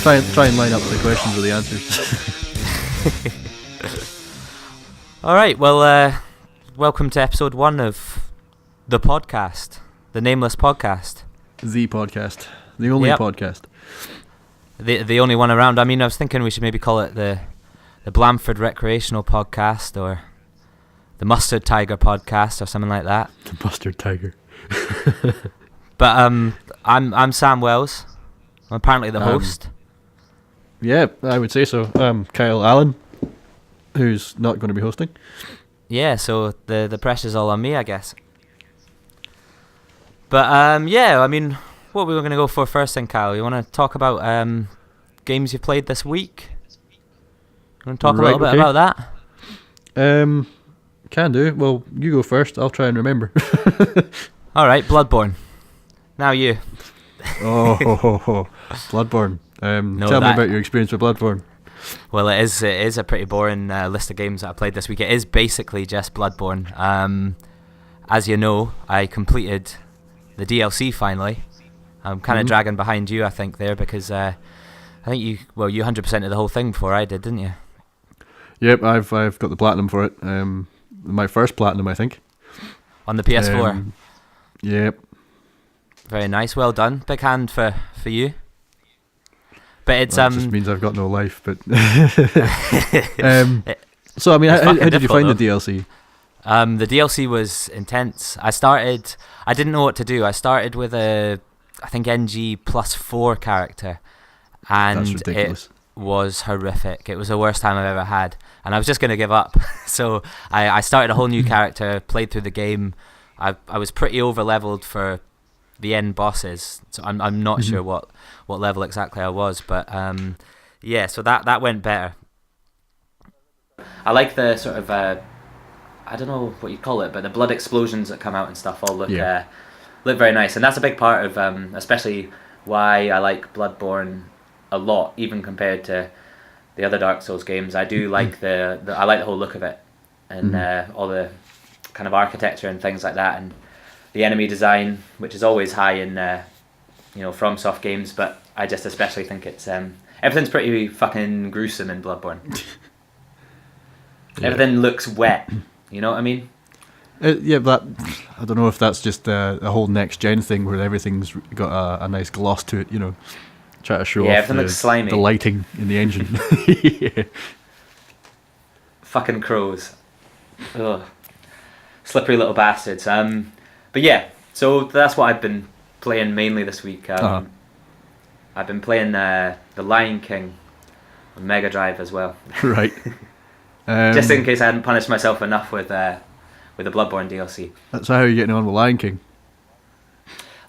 try and line up the questions with the answers. All right, well, welcome to episode 1 of the podcast, the Nameless Podcast. The podcast. The only podcast. The only one around. I mean, I was thinking we should maybe call it the Blamford Recreational Podcast or the Mustard Tiger Podcast or something like that. The Mustard Tiger. But I'm Sam Wells. I'm apparently the host. Yeah, I would say so. Kyle Allen, who's not going to be hosting. Yeah, so the pressure's all on me, I guess. But yeah, I mean, what we were going to go for first then, Kyle? You want to talk about games you've played this week? You want to talk a little bit about that? Can do. Well, you go first. I'll try and remember. All right, Bloodborne. Now you. Bloodborne. Tell me about your experience with Bloodborne. Well, it is a pretty boring list of games that I played this week. It is basically just Bloodborne. As you know, I completed the DLC finally. I'm kind of dragging behind you, I think, there, because I think you 100%ed the whole thing before I did, didn't you? Yep, I've got the platinum for it. My first platinum, I think. On the PS4. Yep. Very nice, well done. Big hand for you. But it's that just means I've got no life. But so I mean, how did you find the DLC? The DLC was intense. I didn't know what to do. I started with I think NG +4 character, and that's ridiculous. It was horrific. It was the worst time I've ever had, and I was just going to give up. So I started a whole new character, played through the game. I was pretty over leveled for the end bosses, so I'm not sure what level exactly I was, but yeah, so that went better. I like the sort of I don't know what you call it, but the blood explosions that come out and stuff all look very nice, and that's a big part of especially why I like Bloodborne a lot, even compared to the other Dark Souls games. I do like I like the whole look of it, and all the kind of architecture and things like that, and the enemy design, which is always high in FromSoft games, but I just especially think it's everything's pretty fucking gruesome in Bloodborne. Everything looks wet, you know what I mean? But I don't know if that's just a whole next gen thing where everything's got a nice gloss to it, try to show off the lighting in the engine. Yeah. Fucking crows. Ugh. Slippery little bastards. But yeah, so that's what I've been playing mainly this week. I've been playing The Lion King on Mega Drive as well. Right. Just in case I hadn't punished myself enough with the Bloodborne DLC. So how are you getting on with Lion King?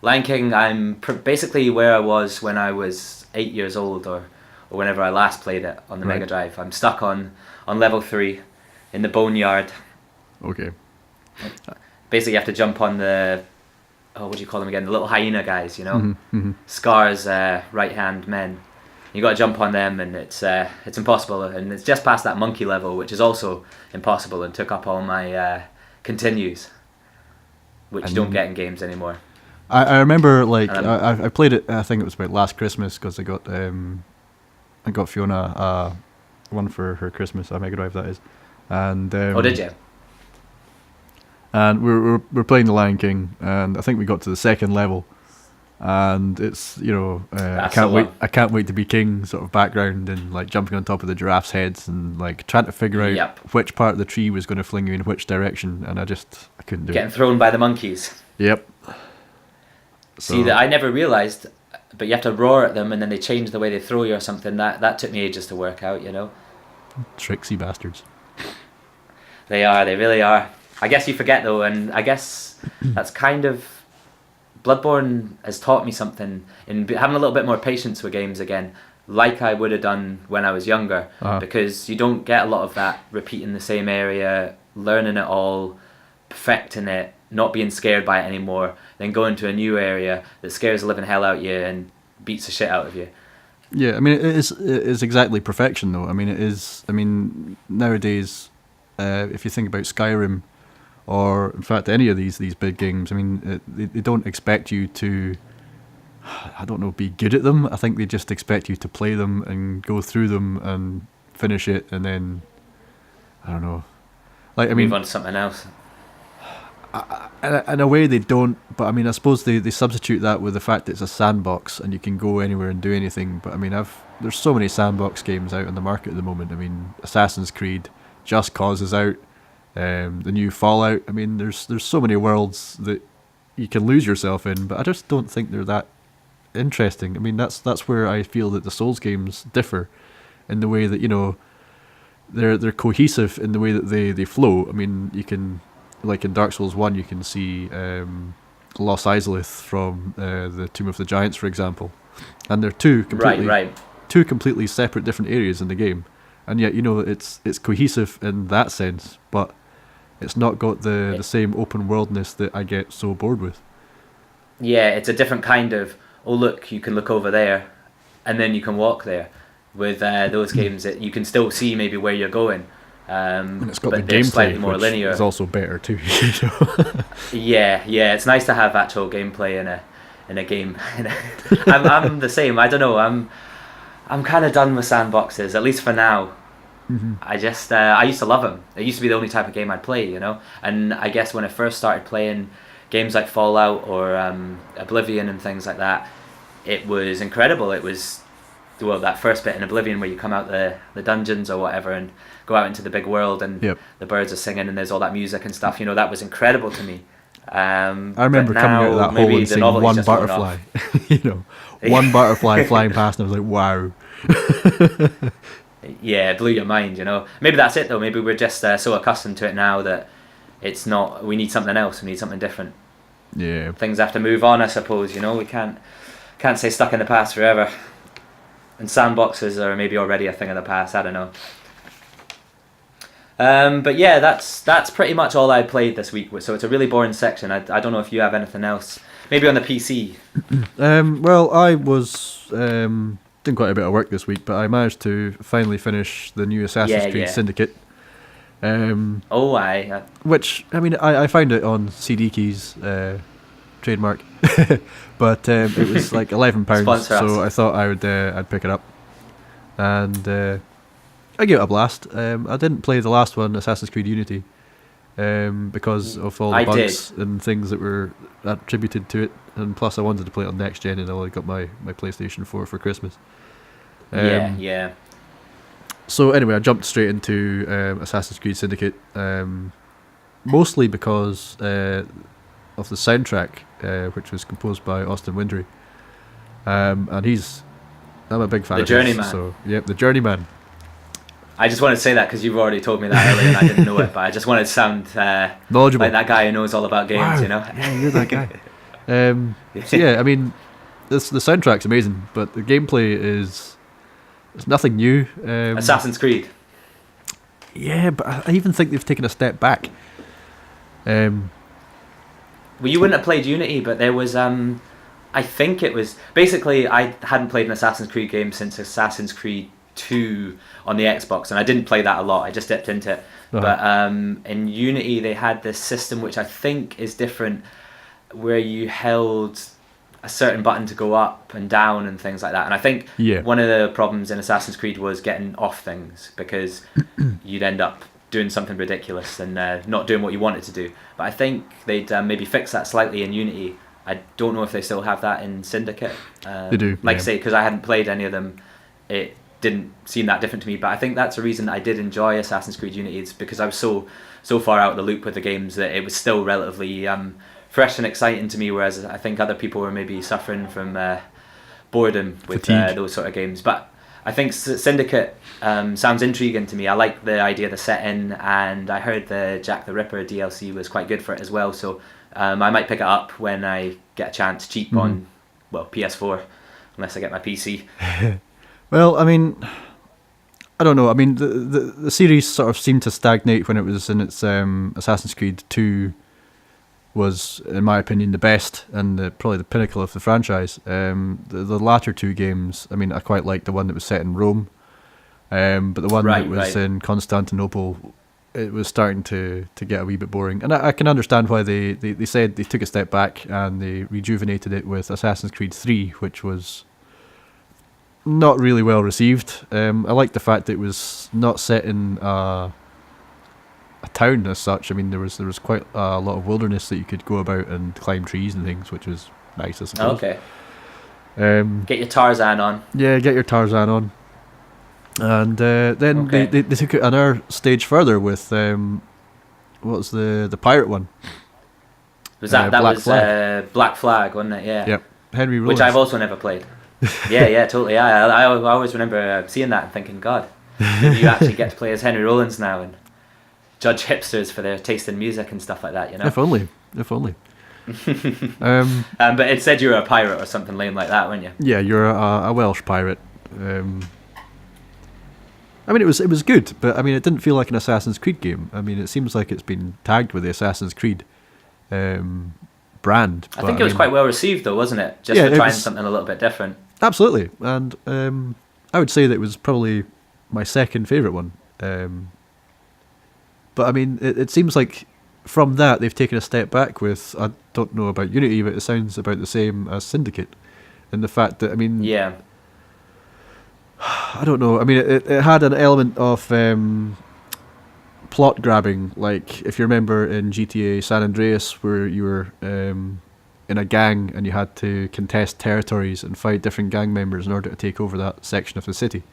Lion King, I'm basically where I was when I was 8 years old, or whenever I last played it on the Mega Drive. I'm stuck on level 3 in the boneyard. Okay. Basically, you have to jump on what do you call them again? The little hyena guys, Scar's right-hand men. You got to jump on them, and it's impossible. And it's just past that monkey level, which is also impossible, and took up all my continues, which you don't get in games anymore. I remember, I played it. I think it was about last Christmas, because I got Fiona one for her Christmas, a Mega Drive that is, and oh, did you? And we're playing The Lion King, and I think we got to the second level, and it's I can't wait to be king sort of background, and like jumping on top of the giraffes' heads and like trying to figure out which part of the tree was going to fling you in which direction, and I couldn't do it. Getting thrown by the monkeys. Yep. See, that I never realised, but you have to roar at them, and then they change the way they throw you or something. That took me ages to work out, Tricksy bastards. They really are. I guess you forget though, and I guess that's kind of Bloodborne has taught me something in having a little bit more patience with games again, like I would have done when I was younger, because you don't get a lot of that repeating the same area, learning it all, perfecting it, not being scared by it anymore, then going to a new area that scares the living hell out of you and beats the shit out of you. Yeah, I mean, it is exactly perfection though. I mean, it is. I mean, nowadays, if you think about Skyrim, or in fact any of these big games, I mean, they don't expect you to I don't know, be good at them. I think they just expect you to play them and go through them and finish it, and then I don't know. Like, I mean, move on to something else. in a way they don't, but I mean, I suppose they substitute that with the fact that it's a sandbox and you can go anywhere and do anything. But I mean, there's so many sandbox games out on the market at the moment. I mean, Assassin's Creed, Just Cause is out, the new Fallout. I mean, there's so many worlds that you can lose yourself in, but I just don't think they're that interesting. I mean, that's where I feel that the Souls games differ, in the way that, you know, they're cohesive in the way that they flow. I mean, you can, like in Dark Souls 1, you can see Los Izalith from the Tomb of the Giants, for example, and they're two completely separate different areas in the game, and yet, you know, it's cohesive in that sense, but it's not got the same open worldness that I get so bored with. Yeah, it's a different kind of, oh look, you can look over there, and then you can walk there. With those games, that you can still see maybe where you're going, and it's got but the they're gameplay, slightly more which linear. is also better too. Yeah, it's nice to have actual gameplay in a game. I'm the same. I don't know. I'm kind of done with sandboxes, at least for now. Mm-hmm. I used to love them. It used to be the only type of game I'd play, you know. And I guess when I first started playing games like Fallout or Oblivion and things like that, it was incredible. It was, well, that first bit in Oblivion where you come out the dungeons or whatever and go out into the big world, and the birds are singing and there's all that music and stuff, you know. That was incredible to me. I remember coming out of that hole and seeing one butterfly. You know, one butterfly flying past, and I was like, wow. Yeah, it blew your mind, you know. Maybe that's it though. Maybe we're just so accustomed to it now that it's not, we need something else, we need something different. Yeah, things have to move on, I suppose, you know. We can't stay stuck in the past forever. And sandboxes are maybe already a thing of the past, I don't know. But yeah, that's pretty much all I played this week. So it's a really boring section. I don't know if you have anything else. Maybe on the PC. Well, I was doing quite a bit of work this week, but I managed to finally finish the new Assassin's Creed Syndicate. Which, I mean, I found it on CD Keys, trademark, but it was like £11, so I thought I'd pick it up, and I gave it a blast. I didn't play the last one, Assassin's Creed Unity, because of all the bugs and things that were attributed to it, and plus I wanted to play it on next gen, and I only got my PlayStation 4 for Christmas. Yeah. So anyway, I jumped straight into Assassin's Creed Syndicate, mostly because of the soundtrack, which was composed by Austin Windry, and I'm a big fan of Journeyman. So the Journeyman. I just wanted to say that because you've already told me that earlier and I didn't know it, but I just wanted to sound knowledgeable, like that guy who knows all about games. You know. Yeah, you're that guy. So yeah, I mean, the soundtrack's amazing, but the gameplay it's nothing new. Assassin's Creed. Yeah, but I even think they've taken a step back. Well, you wouldn't have played Unity, but there was I think it was basically, I hadn't played an Assassin's Creed game since Assassin's Creed 2 on the Xbox, and I didn't play that a lot. I just dipped into it. Uh-huh. But in Unity they had this system which I think is different, where you held a certain button to go up and down and things like that. And I think one of the problems in Assassin's Creed was getting off things, because you'd end up doing something ridiculous and not doing what you wanted to do. But I think they'd maybe fix that slightly in Unity. I don't know if they still have that in Syndicate. They do. Like I say, because I hadn't played any of them, it didn't seem that different to me. But I think that's the reason that I did enjoy Assassin's Creed Unity, is because I was so far out of the loop with the games that it was still relatively fresh and exciting to me, whereas I think other people were maybe suffering from boredom with those sort of games. But I think Syndicate sounds intriguing to me. I like the idea of the setting, and I heard the Jack the Ripper DLC was quite good for it as well, so I might pick it up when I get a chance, cheap on PS4, unless I get my PC. Well, I mean, I don't know. I mean, the series sort of seemed to stagnate when it was in its Assassin's Creed 2 was, in my opinion, the best and probably the pinnacle of the franchise. The latter two games, I mean, I quite liked the one that was set in Rome, but the one that was in Constantinople, I didn't particularly like. I mean, I liked the idea of the setting, and I it was starting to get a wee bit boring. And I can understand why they said they took a step back and they rejuvenated it with Assassin's Creed 3, which was not really well received. I liked the fact that it was not set in a town as such. I mean, there was quite a lot of wilderness that you could go about and climb trees and things, which was nice, I suppose. Okay. Get your Tarzan on. Yeah, get your Tarzan on. And then they took it another stage further with what was the pirate one? Was that Black was Flag. Black Flag, wasn't it? Yeah. Yep. Henry Rollins. Which I've also never played. Yeah, totally. Yeah, I always remember seeing that and thinking, God, maybe you actually get to play as Henry Rollins now and judge hipsters for their taste in music and stuff like that. You know. If only. But it said you were a pirate or something lame like that, weren't you? Yeah, you're a Welsh pirate. I mean, it was good, but I mean, it didn't feel like an Assassin's Creed game. I mean, it seems like it's been tagged with the Assassin's Creed brand. I think it was quite well received, though, wasn't it? Just for trying something a little bit different. Absolutely, and I would say that it was probably my second favourite one. But I mean, it seems like from that they've taken a step back with, I don't know about Unity, but it sounds about the same as Syndicate, in the fact that, I mean, yeah, I don't know. I mean, it had an element of plot grabbing, like if you remember in GTA San Andreas, where you were in a gang and you had to contest territories and fight different gang members in order to take over that section of the city.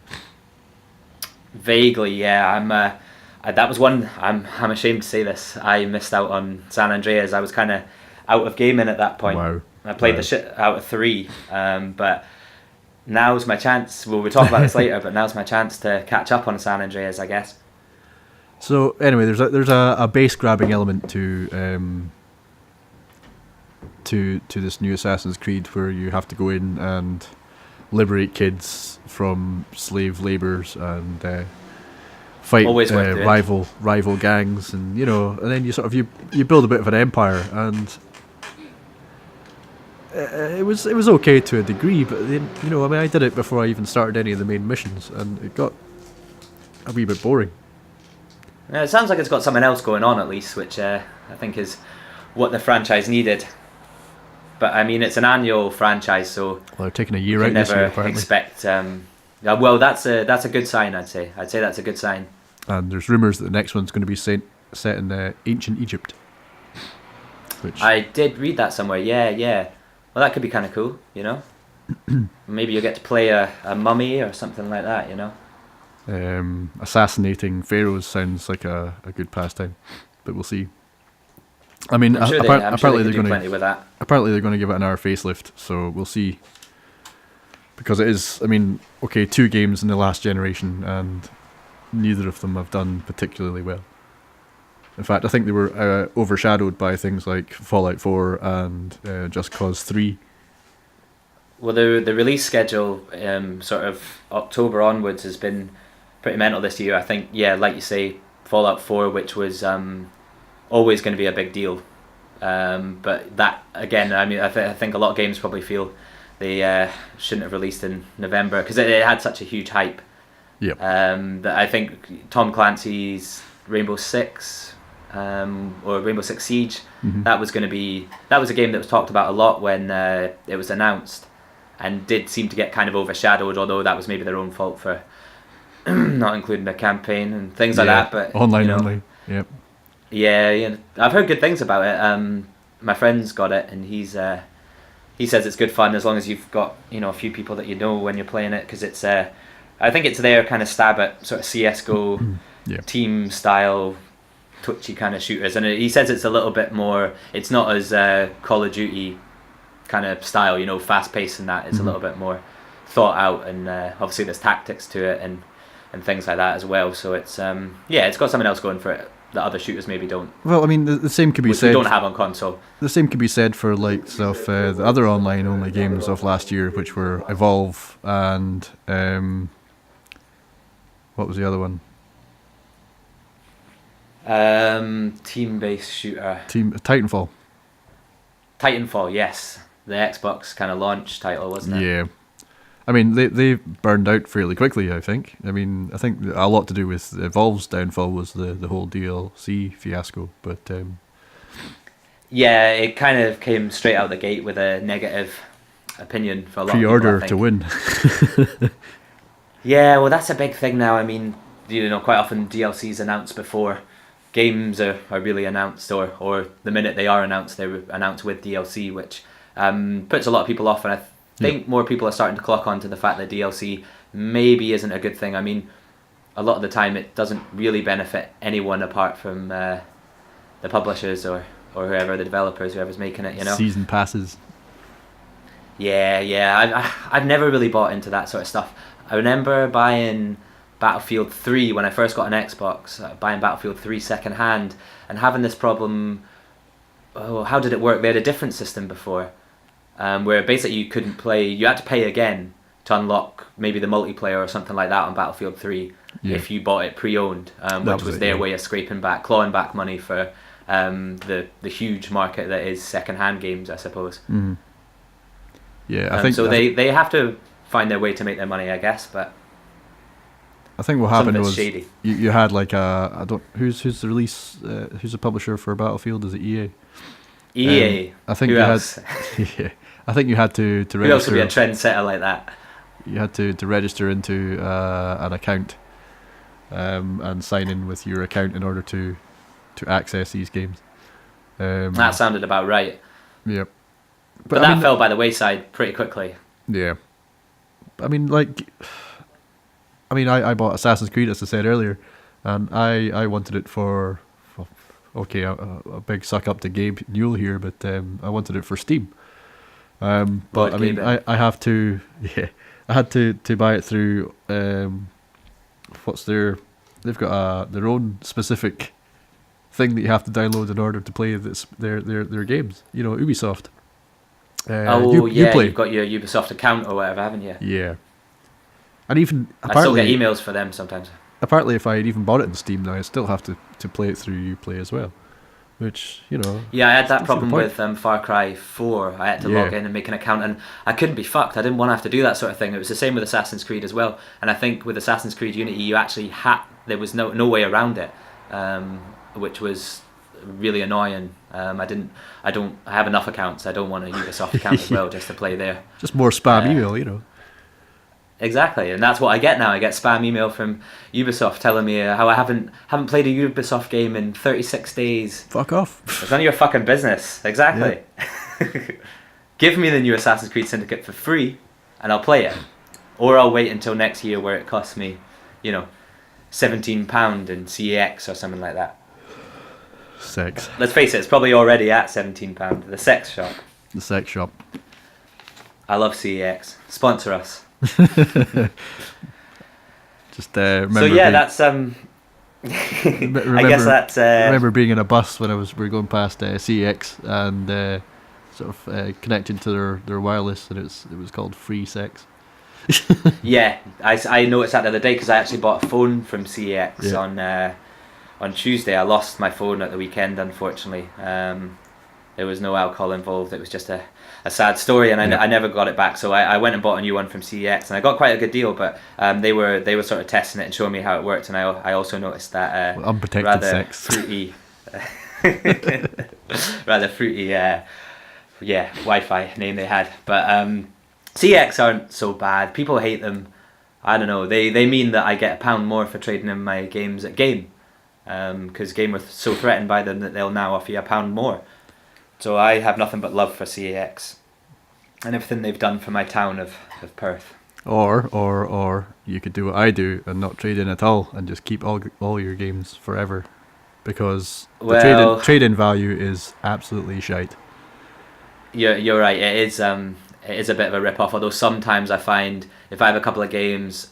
Vaguely, yeah. That was one. I'm ashamed to say this. I missed out on San Andreas. I was kind of out of gaming at that point. Wow. I played the shit out of 3, but now's my chance. Well, we'll talk about this later, but now's my chance to catch up on San Andreas, I guess. So anyway, there's a base grabbing element to this new Assassin's Creed, where you have to go in and liberate kids from slave labours and fight rival gangs, and and then you sort of you build a bit of an empire, and it was okay to a degree, but then, I mean, I did it before I even started any of the main missions, and it got a wee bit boring. Yeah, it sounds like it's got something else going on, at least, which I think is what the franchise needed. But I mean, it's an annual franchise, so well, they're taking a year out this year, apparently. Expect. Well, that's a good sign. I'd say that's a good sign. And there's rumours that the next one's going to be set in ancient Egypt. Which I did read that somewhere. Yeah. Well, that could be kind of cool, Maybe you'll get to play a mummy or something like that, Assassinating pharaohs sounds like a good pastime, but we'll see. I mean, apparently they're going to plenty with that. Apparently they're going to give it an hour facelift, so we'll see. Because it is, I mean, okay, 2 games in the last generation, and neither of them have done particularly well. In fact, I think they were overshadowed by things like Fallout 4 and Just Cause 3. Well, the release schedule, sort of October onwards, has been pretty mental this year. I think, yeah, like you say, Fallout 4, which was always going to be a big deal. But that, again, I mean, I think a lot of games probably feel they shouldn't have released in November, because it had such a huge hype. Yep. That I think Tom Clancy's Rainbow Six, or Rainbow Six Siege, that was a game that was talked about a lot when it was announced, and did seem to get kind of overshadowed, although that was maybe their own fault for not including the campaign and things like that. But online only. Yep. Yeah, I've heard good things about it. My friend's got it, and he says it's good fun as long as you've got a few people that you know when you're playing it, because it's I think it's their kind of stab at sort of CS:GO team style twitchy kind of shooters, and he says it's a little bit more. It's not as Call of Duty kind of style, fast paced and that. It's a little bit more thought out, and obviously there's tactics to it and things like that as well. So it's it's got something else going for it that other shooters maybe don't. Well, I mean, the same could be said. We don't have on console. The same could be said for likes of the other online only games of last year, which were Evolve and what was the other one? Team-based shooter. Titanfall. Titanfall, yes, the Xbox kind of launch title, wasn't it? Yeah, I mean, they burned out fairly quickly, I think. I mean, I think a lot to do with Valve's downfall was the whole DLC fiasco. But yeah, it kind of came straight out the gate with a negative opinion for a lot of people, pre-order to win. Yeah, well, that's a big thing now. I mean, quite often DLCs announced before games are really announced, or the minute they are announced, they're announced with DLC, which puts a lot of people off. And I think more people are starting to clock on to the fact that DLC maybe isn't a good thing. I mean, a lot of the time it doesn't really benefit anyone apart from the publishers or whoever, the developers, whoever's making it, Season passes. Yeah. I've never really bought into that sort of stuff. I remember buying Battlefield 3 when I first got an Xbox, buying Battlefield 3 second hand and having this problem. Oh, how did it work? They had a different system before, where basically you couldn't play. You had to pay again to unlock maybe the multiplayer or something like that on Battlefield 3 if you bought it pre-owned, which was their way of clawing back money for the huge market that is second-hand games, I suppose. Mm. Yeah, I think so. They have to find their way to make their money, I guess. But I think what happened was shady. You had like who's the release who's the publisher for Battlefield? Is it EA? EA. I think Who you else? had. I think you had to register. Who else would be a trendsetter like that? You had to register into an account and sign in with your account in order to access these games. That sounded about right. Yep. But that fell by the wayside pretty quickly. Yeah. I mean, I bought Assassin's Creed, as I said earlier, and I wanted it for a big suck up to Gabe Newell here, but I wanted it for Steam. But I mean, I have to, I had to buy it through, they've got their own specific thing that you have to download in order to play their games. Ubisoft. You've got your Ubisoft account or whatever, haven't you? Yeah. And even I still get emails for them sometimes. Apparently, if I had even bought it in Steam now, I still have to play it through Uplay as well. Which, Yeah, I had that problem with Far Cry 4. I had to log in and make an account, and I couldn't be fucked. I didn't want to have to do that sort of thing. It was the same with Assassin's Creed as well. And I think with Assassin's Creed Unity, you actually there was no way around it, which was really annoying. I have enough accounts. I don't want a Ubisoft account as well just to play there. Just more spam email, Exactly, and that's what I get now. I get spam email from Ubisoft telling me how I haven't played a Ubisoft game in 36 days. Fuck off. It's none of your fucking business. Exactly. Yeah. Give me the new Assassin's Creed Syndicate for free, and I'll play it. Or I'll wait until next year where it costs me, £17 in CEX or something like that. Sex. Let's face it, it's probably already at £17. The sex shop. The sex shop. I love CEX. Sponsor us. Just remember. So yeah, that's I guess that's. I remember being in a bus when we were going past CEX and sort of connecting to their wireless, and it was called Free Sex. Yeah, I noticed that the other day because I actually bought a phone from CEX on Tuesday. I lost my phone at the weekend, unfortunately. There was no alcohol involved. It was just a sad story, and I never got it back. So I went and bought a new one from CEX, and I got quite a good deal. But they were sort of testing it and showing me how it worked, and I also noticed that unprotected rather sex, fruity, Wi-Fi name they had. But CEX aren't so bad. People hate them. I don't know. They mean that I get £1 more for trading in my games at Game, because Game were so threatened by them that they'll now offer you £1 more. So I have nothing but love for CEX and everything they've done for my town of Perth. Or you could do what I do and not trade in at all and just keep all your games forever, because the trade-in value is absolutely shite. You're right. It is a bit of a rip-off. Although sometimes I find if I have a couple of games,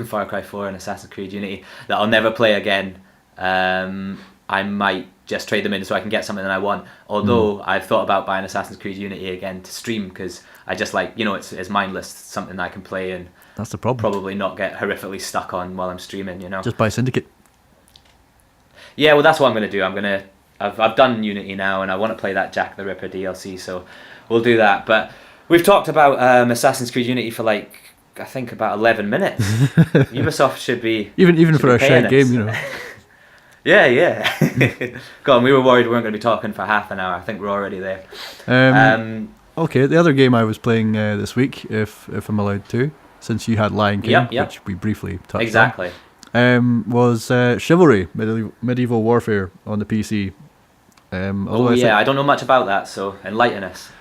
Far Cry 4 and Assassin's Creed Unity, that I'll never play again, I might just trade them in so I can get something that I want. Although I've thought about buying Assassin's Creed Unity again to stream, because I just like, it's mindless, something I can play and that's the problem. Probably not get horrifically stuck on while I'm streaming, Just buy Syndicate. Yeah, well, that's what I'm going to do. I've done Unity now, and I want to play that Jack the Ripper DLC, so we'll do that. But we've talked about Assassin's Creed Unity for like I think about 11 minutes. Ubisoft should be even for a shared game, you know. Yeah. Go on, we were worried we weren't going to be talking for half an hour. I think we're already there. Okay, the other game I was playing this week, if I'm allowed to, since you had Lion King, Yep. which we briefly touched Exactly. on, was Chivalry, Medieval Warfare on the PC. I don't know much about that, so enlighten us.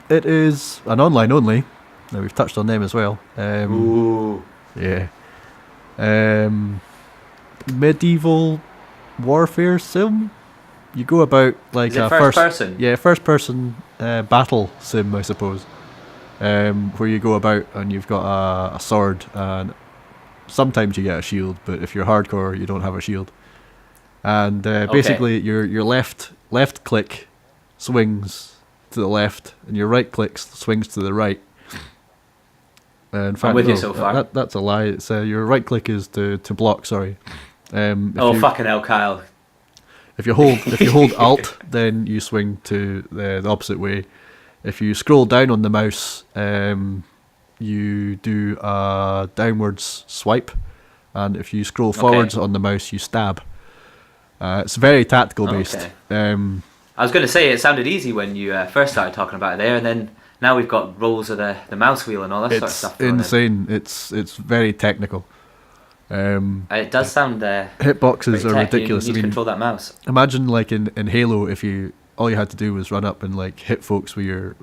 It is an online only. Now we've touched on them as well. Ooh. Yeah. Medieval warfare sim. You go about like Is it a first person? Yeah, first person battle sim, I suppose. Where you go about and you've got a sword, and sometimes you get a shield, but if you're hardcore, you don't have a shield. And basically, your left click swings to the left, and your right click swings to the right. In fact, I'm with you so far. That's a lie. It's your right click is to block. Sorry. Fucking hell, Kyle. If you hold Alt, then you swing to the opposite way. If you scroll down on the mouse, you do a downwards swipe, and if you scroll forwards on the mouse, you stab. It's very tactical based. Okay. I was going to say it sounded easy when you first started talking about it there, and then now we've got rolls of the mouse wheel and all that sort of stuff. It's insane. It's very technical. It does sound. Hitboxes are ridiculous. You need to control that mouse. Imagine like in Halo, if all you had to do was run up and like hit folks with your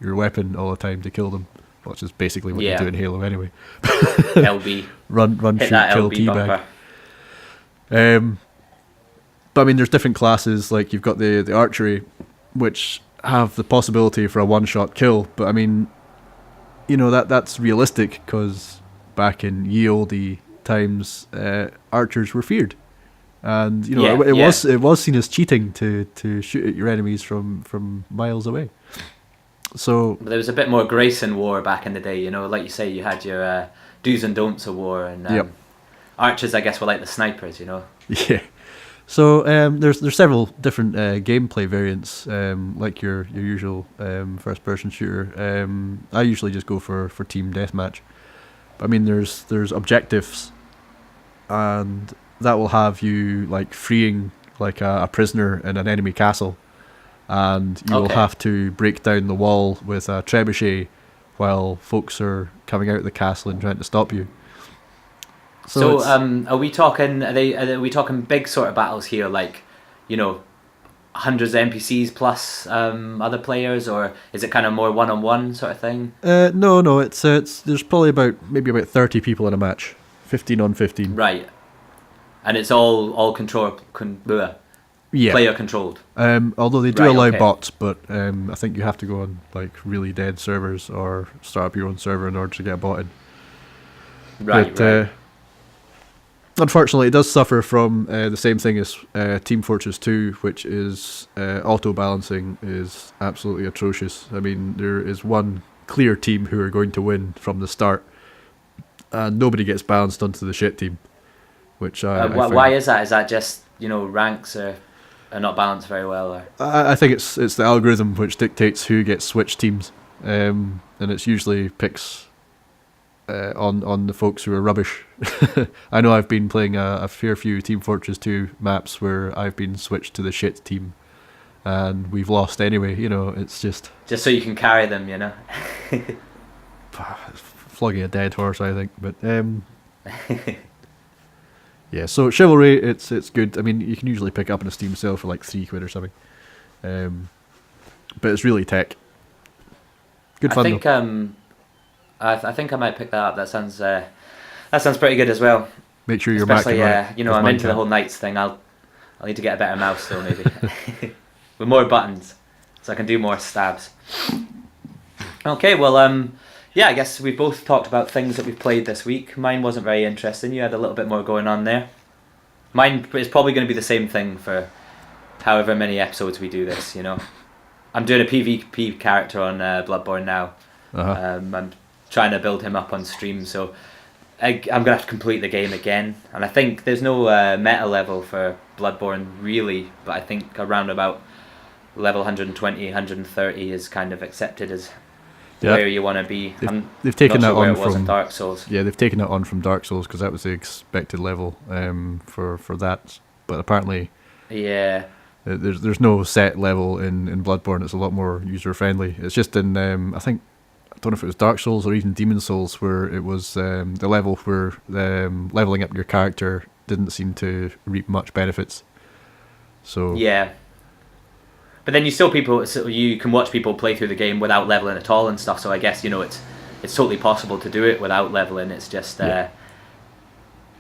weapon all the time to kill them, which is basically what you do in Halo anyway. LB. run, hit shoot, that kill, LB teabag. bumper. But I mean, there's different classes. Like you've got the archery, which have the possibility for a one-shot kill. But I mean, that's realistic because back in ye olde times, archers were feared, and it was seen as cheating to shoot at your enemies from miles away. So but there was a bit more grace in war back in the day. Like you say, you had your do's and don'ts of war, and archers, I guess, were like the snipers. Yeah. So there's several different gameplay variants, like your usual first-person shooter. I usually just go for team deathmatch. I mean, there's objectives, and that will have you like freeing like a prisoner in an enemy castle, and you will have to break down the wall with a trebuchet while folks are coming out of the castle and trying to stop you. So are we talking? Are we talking big sort of battles here, like, hundreds of NPCs plus other players, or is it kind of more one-on-one sort of thing? No. It's there's probably about 30 people in a match, 15 on 15. Right, and it's all player controlled. Although they do allow bots, but I think you have to go on like really dead servers or start up your own server in order to get a bot in. Right. Unfortunately, it does suffer from the same thing as Team Fortress 2, which is auto-balancing is absolutely atrocious. I mean, there is one clear team who are going to win from the start, and nobody gets balanced onto the shit team. Which why is that? Is that just ranks are not balanced very well? Or? I think it's the algorithm which dictates who gets switched teams, and it's usually picks on the folks who are rubbish. I know I've been playing a fair few Team Fortress 2 maps where I've been switched to the shit team, and we've lost anyway. It's just so you can carry them, flogging a dead horse, I think. But yeah. So Chivalry, it's good. I mean, you can usually pick it up in a Steam sale for like £3 or something, but it's really tech. Good fun. I think I might pick that up. That sounds pretty good as well. Make sure you're especially I'm into the whole knights thing. I'll need to get a better mouse though, maybe with more buttons, so I can do more stabs. Okay, well, I guess we both talked about things that we've played this week. Mine wasn't very interesting. You had a little bit more going on there. Mine is probably going to be the same thing for however many episodes we do this. I'm doing a PvP character on Bloodborne now. I'm trying to build him up on stream, so I'm going to have to complete the game again. And I think there's no meta level for Bloodborne really, but I think around about level 120, 130 is kind of accepted as where you want to be. They've taken not sure that where on it was from in Dark Souls. Yeah, they've taken it on from Dark Souls because that was the expected level for that. But apparently, Yeah. there's no set level in Bloodborne. It's a lot more user friendly. It's just in I don't know if it was Dark Souls or even Demon Souls where it was the level where leveling up your character didn't seem to reap much benefits. So yeah, but then you can watch people play through the game without leveling at all and stuff. So I guess it's totally possible to do it without leveling. It's just going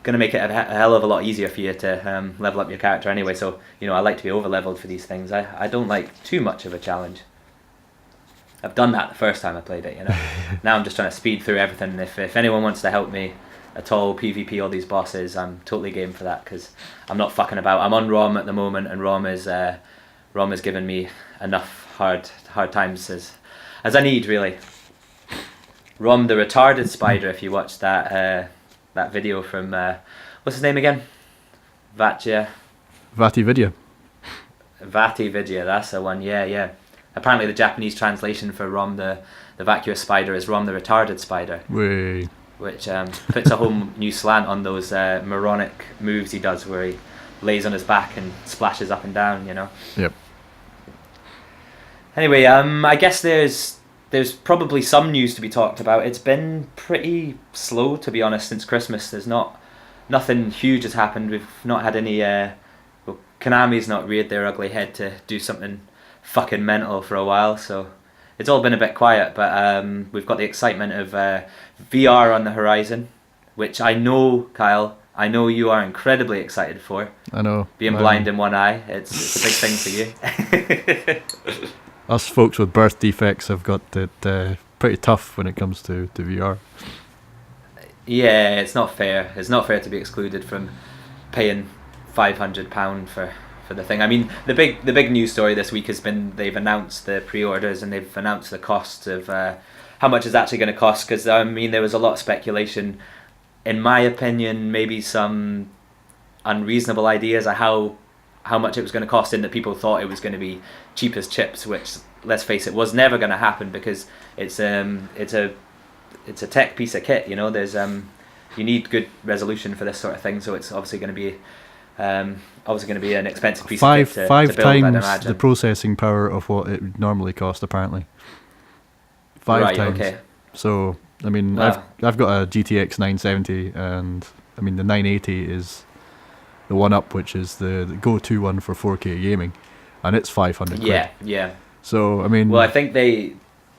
to make it a hell of a lot easier for you to level up your character anyway. So I like to be over leveled for these things. I don't like too much of a challenge. I've done that the first time I played it, Now I'm just trying to speed through everything. If anyone wants to help me at all PvP all these bosses, I'm totally game for that because I'm not fucking about. I'm on ROM at the moment, and ROM is giving me enough hard times as I need, really. ROM the retarded spider. If you watch that video from what's his name again? VatiVidya. VatiVidya, that's the one. Yeah. Apparently the Japanese translation for Rom the vacuous spider is Rom the retarded spider. Way. Which puts a whole new slant on those moronic moves he does where he lays on his back and splashes up and down, Yep. Anyway, I guess there's probably some news to be talked about. It's been pretty slow, to be honest, since Christmas. There's nothing huge has happened. We've not had any Konami's not reared their ugly head to do something fucking mental for a while, so it's all been a bit quiet, but we've got the excitement of VR on the horizon, which I know, Kyle, you are incredibly excited for. I know. Being blind in one eye, it's a big thing for you. Us folks with birth defects have got it pretty tough when it comes to VR. Yeah, it's not fair. It's not fair to be excluded from paying £500 for the thing. I mean, the big news story this week has been they've announced the pre-orders and they've announced the cost of how much it's actually going to cost, because there was a lot of speculation, in my opinion, maybe some unreasonable ideas of how much it was going to cost, in that people thought it was going to be cheap as chips, which, let's face it, was never going to happen, because it's a tech piece of kit. There's you need good resolution for this sort of thing, so it's obviously going to be an expensive piece of kit to build, five times I'd imagine. the processing power of what it would normally cost, apparently. 5 times. Okay. So Wow. I've got a GTX 970, and the 980 is the one up, which is the go-to one for 4K gaming, and it's 500 quid. Yeah. So well, I think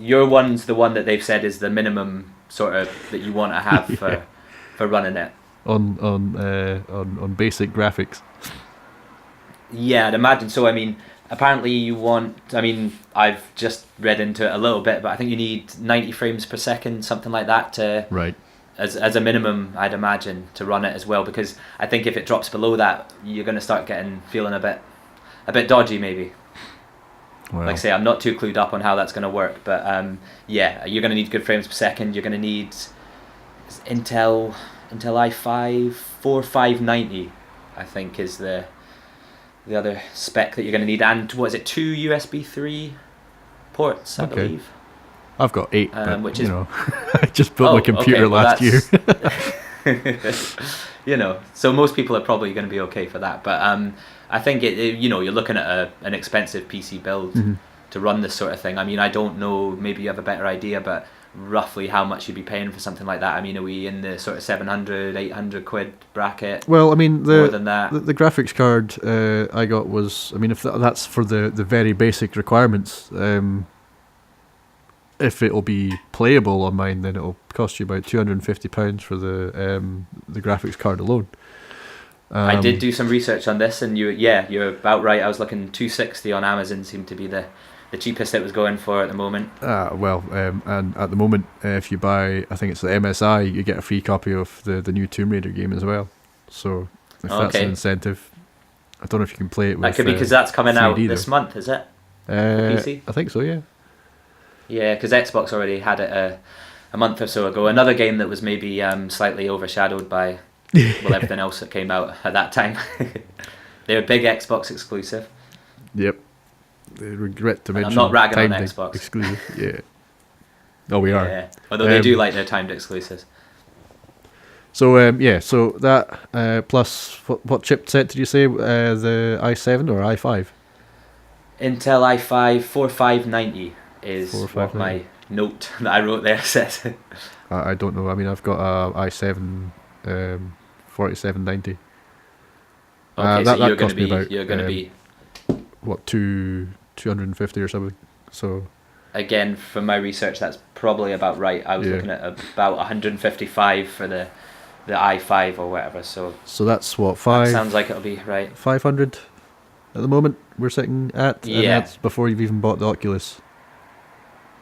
your one's the one that they've said is the minimum sort of that you want to have yeah. for running it. On basic graphics. Yeah, I'd imagine so. Apparently you want. I've just read into it a little bit, but I think you need 90 frames per second, something like that, to right. As a minimum, I'd imagine, to run it as well. Because I think if it drops below that, you're going to start feeling a bit dodgy, maybe. Well, like I say, I'm not too clued up on how that's going to work, but yeah, you're going to need good frames per second. You're going to need Intel i5 4590, I think, is the other spec that you're going to need. And what is it, 2 USB 3 ports, I believe. I've got 8, but which is, I just built my computer last year. So most people are probably going to be okay for that. But I think you're looking at an expensive PC build to run this sort of thing. I don't know, maybe you have a better idea, but roughly how much you'd be paying for something like that? Are we in the sort of 700, 800 quid bracket? Well, more than that. The graphics card I got was, if that's for the very basic requirements, if it'll be playable on mine, then it'll cost you about £250 for the graphics card alone. I did do some research on this, and you're about right. I was looking, $260 on Amazon seemed to be the cheapest it was going for at the moment. And at the moment, if you buy, I think it's the MSI, you get a free copy of the new Tomb Raider game as well. So if that's an incentive, I don't know if you can play it with. That could be because that's coming out this month, is it? PC? I think so, yeah. Yeah, because Xbox already had it a month or so ago. Another game that was maybe slightly overshadowed by everything else that came out at that time. They're a big Xbox exclusive. Yep. They regret to mention. I'm not ragging on Xbox. Exclusive, yeah. Oh, we are. Yeah. Although they do like their timed exclusives. So so that plus what chipset did you say? The i7 or i5? Intel i5 4590 is what my note that I wrote there says. I don't know. I mean, I've got a i7 4790. Okay, that so you're cost me about you're going to be what 250 or something. So again, from my research, that's probably about right. I was looking at about 155 for the i5 or whatever. So that's what that sounds like it'll be right. 500 at the moment we're sitting at. Yeah, and that's before you've even bought the Oculus.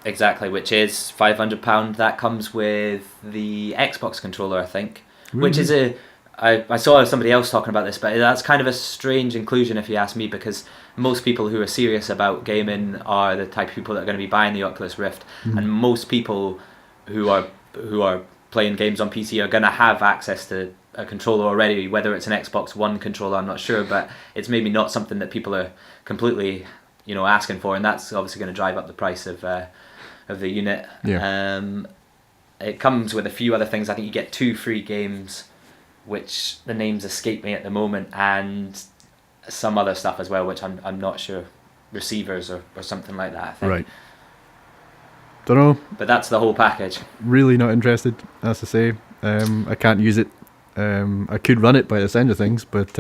Exactly, which is £500. That comes with the Xbox controller, I think, which is I saw somebody else talking about this, but that's kind of a strange inclusion if you ask me, because most people who are serious about gaming are the type of people that are going to be buying the Oculus Rift, and most people who are playing games on PC are going to have access to a controller already, whether it's an Xbox One controller, I'm not sure, but it's maybe not something that people are completely, asking for, and that's obviously going to drive up the price of the unit. Yeah. It comes with a few other things. I think you get 2 free games, which the names escape me at the moment, and some other stuff as well, which I'm not sure, receivers or something like that, I think. Right. Don't know. But that's the whole package. Really not interested, as I say. I can't use it. I could run it by the sound of things, but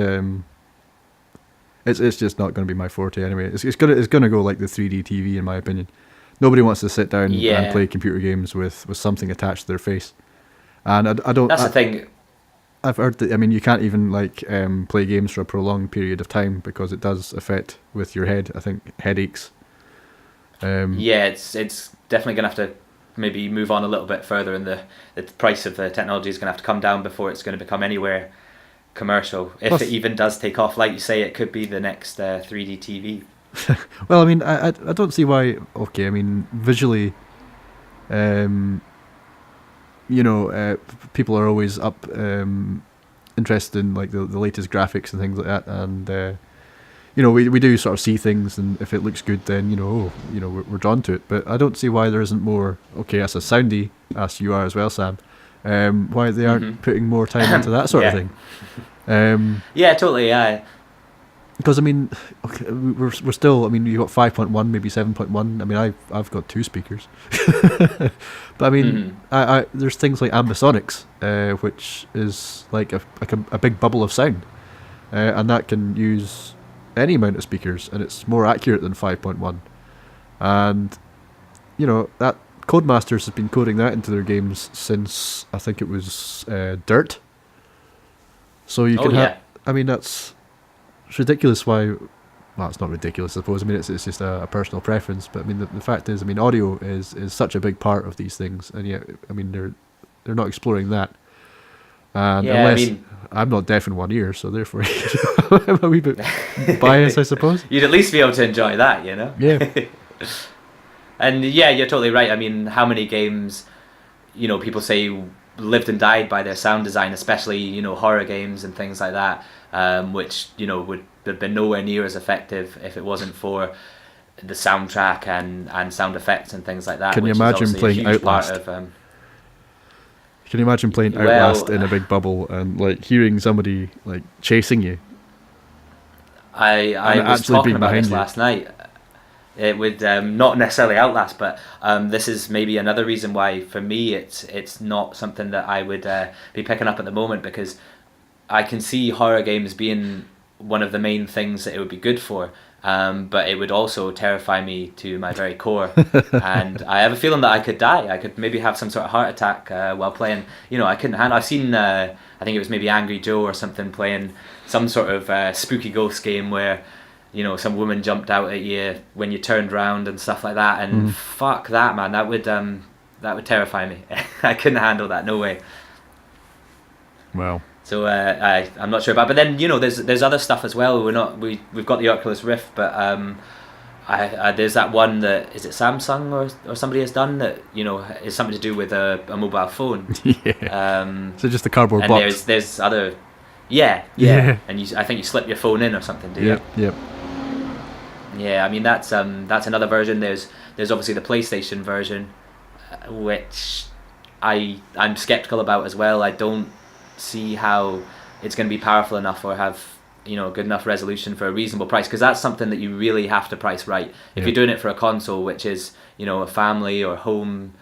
it's just not going to be my forte anyway. It's gonna go like the 3D TV in my opinion. Nobody wants to sit down and play computer games with something attached to their face, and I don't. That's the thing. I've heard that. I mean, you can't even play games for a prolonged period of time because it does affect with your head. I think headaches. It's definitely gonna have to maybe move on a little bit further, and the price of the technology is gonna have to come down before it's going to become anywhere commercial. If it even does take off, like you say, it could be the next 3D TV. Well, I mean, I don't see why. Okay, I mean, visually, people are always interested in like the latest graphics and things like that, and we do sort of see things, and if it looks good, then we're drawn to it. But I don't see why there isn't more. Okay, as a soundy, as you are as well, Sam, why they aren't putting more time into that sort of thing. Yeah, totally. Yeah. Because I mean, okay, we're still. I mean, you got 5.1, maybe 7.1. I mean, I've got 2 speakers, but I mean, I there's things like ambisonics, which is like a big bubble of sound, and that can use any amount of speakers, and it's more accurate than 5.1. And that Codemasters has been coding that into their games since I think it was Dirt. So you can have. I mean, it's ridiculous why. Well, it's not ridiculous, I suppose. I mean, it's just a personal preference. But I mean, the fact is, I mean, audio is such a big part of these things, and yet, I mean, they're not exploring that. And unless I'm not deaf in one ear, so therefore I'm a wee bit biased, I suppose. You'd at least be able to enjoy that, Yeah. And yeah, you're totally right. I mean, how many games, people say lived and died by their sound design, especially horror games and things like that, which would have been nowhere near as effective if it wasn't for the soundtrack and sound effects and things like that. Can you imagine playing Outlast? Can you imagine playing Outlast in a big bubble and hearing somebody chasing you? I was talking about this last night. It would not necessarily Outlast, but this is maybe another reason why for me it's not something that I would be picking up at the moment, because I can see horror games being one of the main things that it would be good for, but it would also terrify me to my very core, and I have a feeling that I could die. I could maybe have some sort of heart attack while playing. I couldn't handle. I've seen I think it was maybe Angry Joe or something playing some sort of spooky ghost game where some woman jumped out at you when you turned round and stuff like that, and fuck that, man, that would terrify me. I couldn't handle that, no way. Wow. So I'm not sure about, but then there's other stuff as well. We've got the Oculus Rift, but there's that one that is it Samsung or somebody has done that is something to do with a mobile phone. Yeah. So just a cardboard and box. There's other. Yeah. And I think you slip your phone in or something, do you? Yep. Yeah, I mean that's another version. There's obviously the PlayStation version, which I'm skeptical about as well. I don't see how it's going to be powerful enough or have good enough resolution for a reasonable price, because that's something that you really have to price right. If you're doing it for a console, which is a family or home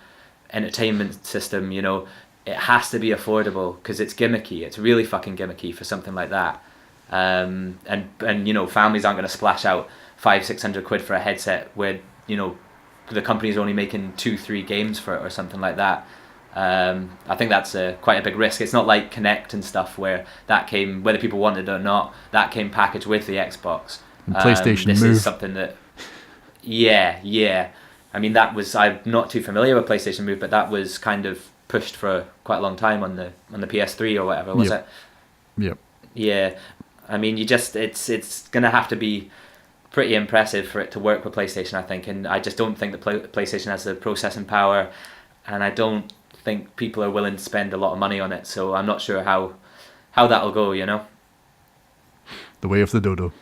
entertainment system, it has to be affordable because it's gimmicky. It's really fucking gimmicky for something like that. And families aren't going to splash out 500-600 quid for a headset where the company's only making 2-3 games for it or something like that. I think that's quite a big risk. It's not like Kinect and stuff where that came, whether people wanted it or not, that came packaged with the Xbox. And PlayStation this Move. is something that, yeah. I mean, I'm not too familiar with PlayStation Move, but that was kind of pushed for quite a long time on the PS3 or whatever, was it? Yep. Yeah. I mean, it's gonna have to be pretty impressive for it to work with PlayStation, I think, and I just don't think that PlayStation has the processing power, and I don't think people are willing to spend a lot of money on it, so I'm not sure how that'll go, The way of the dodo.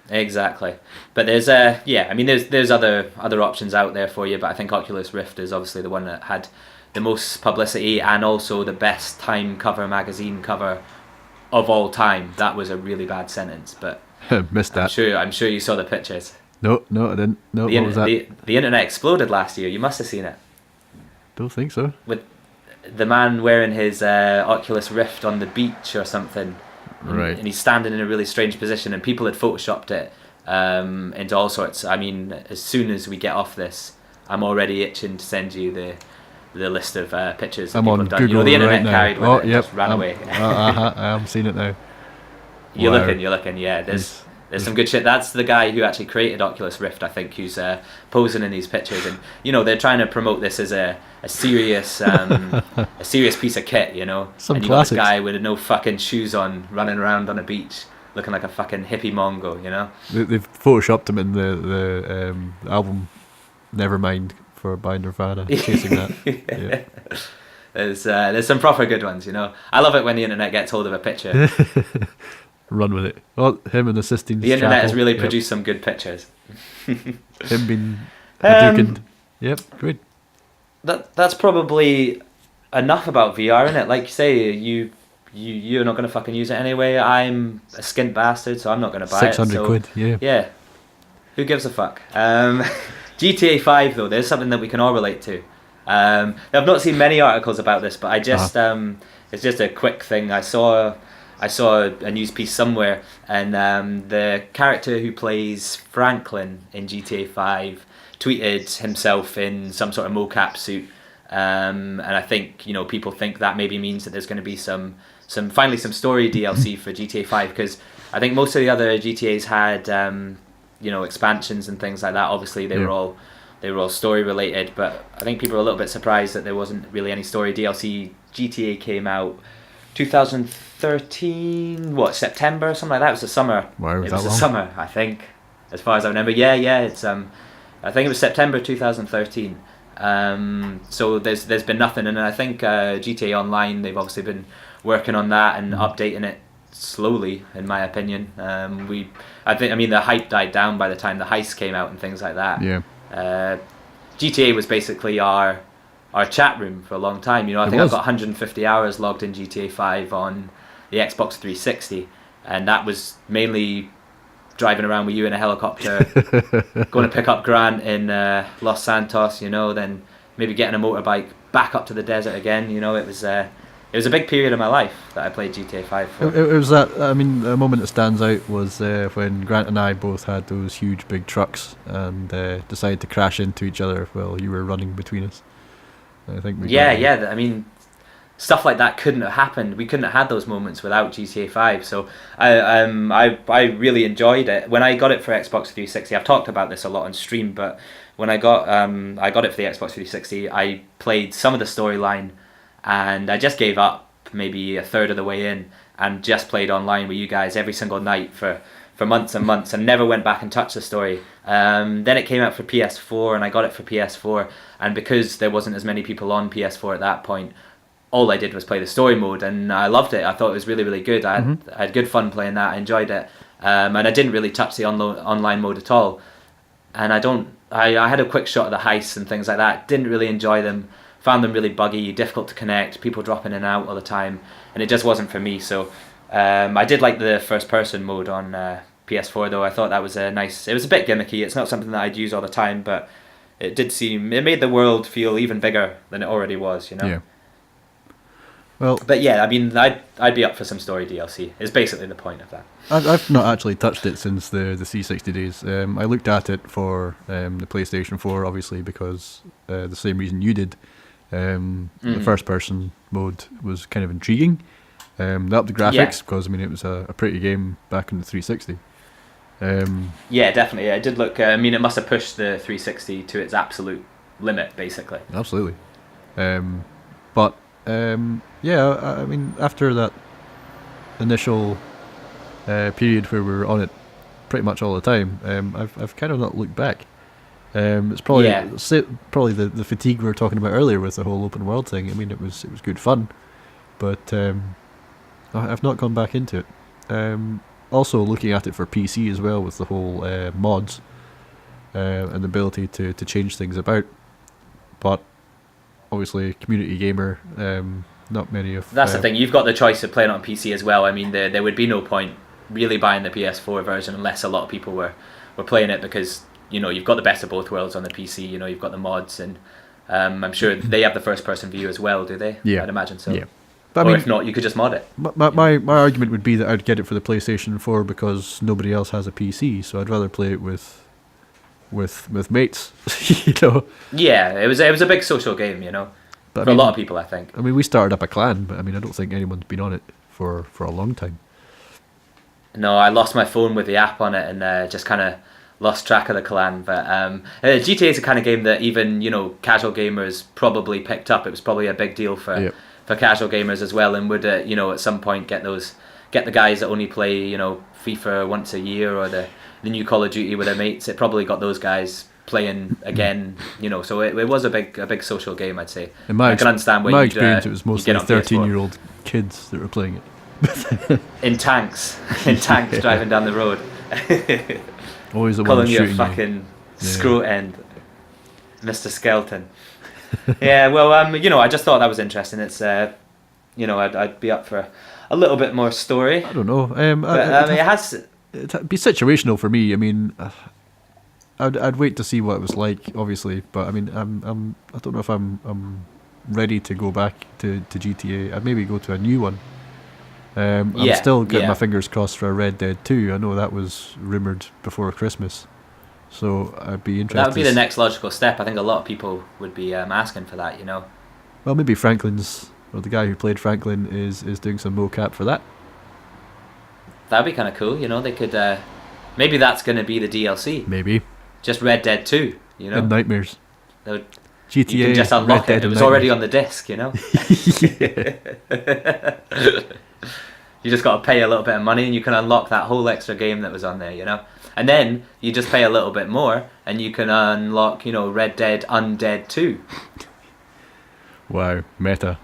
Exactly. But there's there's other options out there for you, but I think Oculus Rift is obviously the one that had the most publicity and also the best Time magazine cover of all time. That was a really bad sentence, but missed that. I'm sure you saw the pictures. No, I didn't. No, what was that? The internet exploded last year. You must have seen it. Don't think so. With the man wearing his Oculus Rift on the beach or something. Right. And he's standing in a really strange position, and people had photoshopped it into all sorts. I mean, as soon as we get off this, I'm already itching to send you the list of pictures that I'm people on have done. Google The internet right now. carried with it, Yep. just ran away. I'm seeing it now. You're Wow. looking. Yeah, there's some good shit. That's the guy who actually created Oculus Rift, I think, who's posing in these pictures, and they're trying to promote this as a serious a serious piece of kit, Some and you got classics. this guy with no fucking shoes on, running around on a beach, looking like a fucking hippie Mongo, They've photoshopped him in the album Nevermind for by Nirvana, chasing that. Yeah. There's some proper good ones, I love it when the internet gets hold of a picture. Run with it. Well, him and assisting. The internet has really produced some good pictures. Him being Hadoukened. Yep, good. That's probably enough about VR, isn't it? Like you say, you're not going to fucking use it anyway. I'm a skint bastard, so I'm not going to buy 600 it. 600 quid, yeah. Yeah. Who gives a fuck? GTA 5 though, there's something that we can all relate to. I've not seen many articles about this, but I just it's just a quick thing. I saw a news piece somewhere, and the character who plays Franklin in GTA 5 tweeted himself in some sort of mocap suit, and I think people think that maybe means that there's going to be some story DLC for GTA 5, because I think most of the other GTAs had expansions and things like that. Obviously they were all story related, but I think people are a little bit surprised that there wasn't really any story DLC. GTA came out 2013, September or something like that. It was the summer. Wow, it was the summer, I think, as far as I remember. Yeah, it's I think it was September 2013. So there's been nothing, and I think GTA Online, they've obviously been working on that and updating it slowly, in my opinion. I mean the hype died down by the time the heist came out and things like that. Yeah. GTA was basically our chat room for a long time. I think I've got 150 hours logged in GTA 5 on the Xbox 360, and that was mainly driving around with you in a helicopter, going to pick up Grant in Los Santos, then maybe getting a motorbike back up to the desert again. It was a big period of my life that I played GTA 5 for. It was that. I mean, a moment that stands out was when Grant and I both had those huge big trucks and decided to crash into each other while you were running between us. I think we I mean, stuff like that couldn't have happened. We couldn't have had those moments without GTA 5. So I really enjoyed it when I got it for Xbox 360. I've talked about this a lot on stream, but when I got it for the Xbox 360, I played some of the storyline, and I just gave up maybe a third of the way in and just played online with you guys every single night for months and months, and never went back and touched the story. Then it came out for PS4, and I got it for PS4, and because there wasn't as many people on PS4 at that point, all I did was play the story mode, and I loved it. I thought it was really, really good. I had good fun playing that. I enjoyed it, and I didn't really touch the online mode at all. And I don't I had a quick shot at the heists and things like that. Didn't really enjoy them. Found them really buggy, difficult to connect. People dropping in and out all the time, and it just wasn't for me. So I did like the first-person mode on PS4, though. I thought that was a nice. It was a bit gimmicky. It's not something that I'd use all the time, but it made the world feel even bigger than it already was. Yeah. Well, but yeah, I mean, I'd be up for some story DLC. Is basically the point of that. I've not actually touched it since the 360 days. I looked at it for the PlayStation 4, obviously, because the same reason you did. The first person mode was kind of intriguing. They upped the graphics because I mean it was a pretty game back in the 360. Yeah, definitely. It did look. I mean, it must have pushed the 360 to its absolute limit, basically. Absolutely. But yeah, I mean, after that initial period where we were on it pretty much all the time, I've kind of not looked back. It's probably probably the fatigue we were talking about earlier with the whole open world thing. I mean, it was good fun, but I've not gone back into it. Also looking at it for PC as well with the whole mods and the ability to change things about, but obviously community gamer, not many of... That's the thing, you've got the choice of playing on PC as well. I mean, there would be no point really buying the PS4 version unless a lot of people were playing it, because you've got the best of both worlds on the PC. You've got the mods, and I'm sure they have the first person view as well, do they? Yeah, I'd imagine so. Yeah. But, or if not, you could just mod it. My argument would be that I'd get it for the PlayStation 4 because nobody else has a PC, so I'd rather play it with mates. Yeah, it was a big social game, but for a lot of people, I think. I mean, we started up a clan, but I mean, I don't think anyone's been on it for a long time. No, I lost my phone with the app on it and just kind of lost track of the clan. But GTA is a kind of game that even casual gamers probably picked up. It was probably a big deal for casual gamers as well, and would at some point get the guys that only play FIFA once a year, or the new Call of Duty with their mates. It probably got those guys playing again, so it was a big social game, I'd say. I can understand why. In my experience, it was mostly 13-year-old kids that were playing it. in tanks driving down the road. Always the calling one you a shooting fucking screw end, Mr. Skeleton. Yeah, well, I just thought that was interesting. It's I'd be up for a little bit more story. I don't know. It'd be situational for me. I mean, I'd wait to see what it was like, obviously, but I mean, I don't know if I'm ready to go back to GTA. I'd maybe go to a new one. I'm still getting my fingers crossed for a Red Dead 2. I know that was rumoured before Christmas, so I'd be interested. That would be the next logical step. I think a lot of people would be asking for that, Well, maybe the guy who played Franklin is doing some mocap for that. That'd be kind of cool, they could... maybe that's going to be the DLC. Maybe. Just Red Dead 2, And Nightmares. GTA, you can just unlock it. It was already on the disc, You just got to pay a little bit of money and you can unlock that whole extra game that was on there, And then you just pay a little bit more and you can unlock, Red Dead Undead 2. Wow, meta.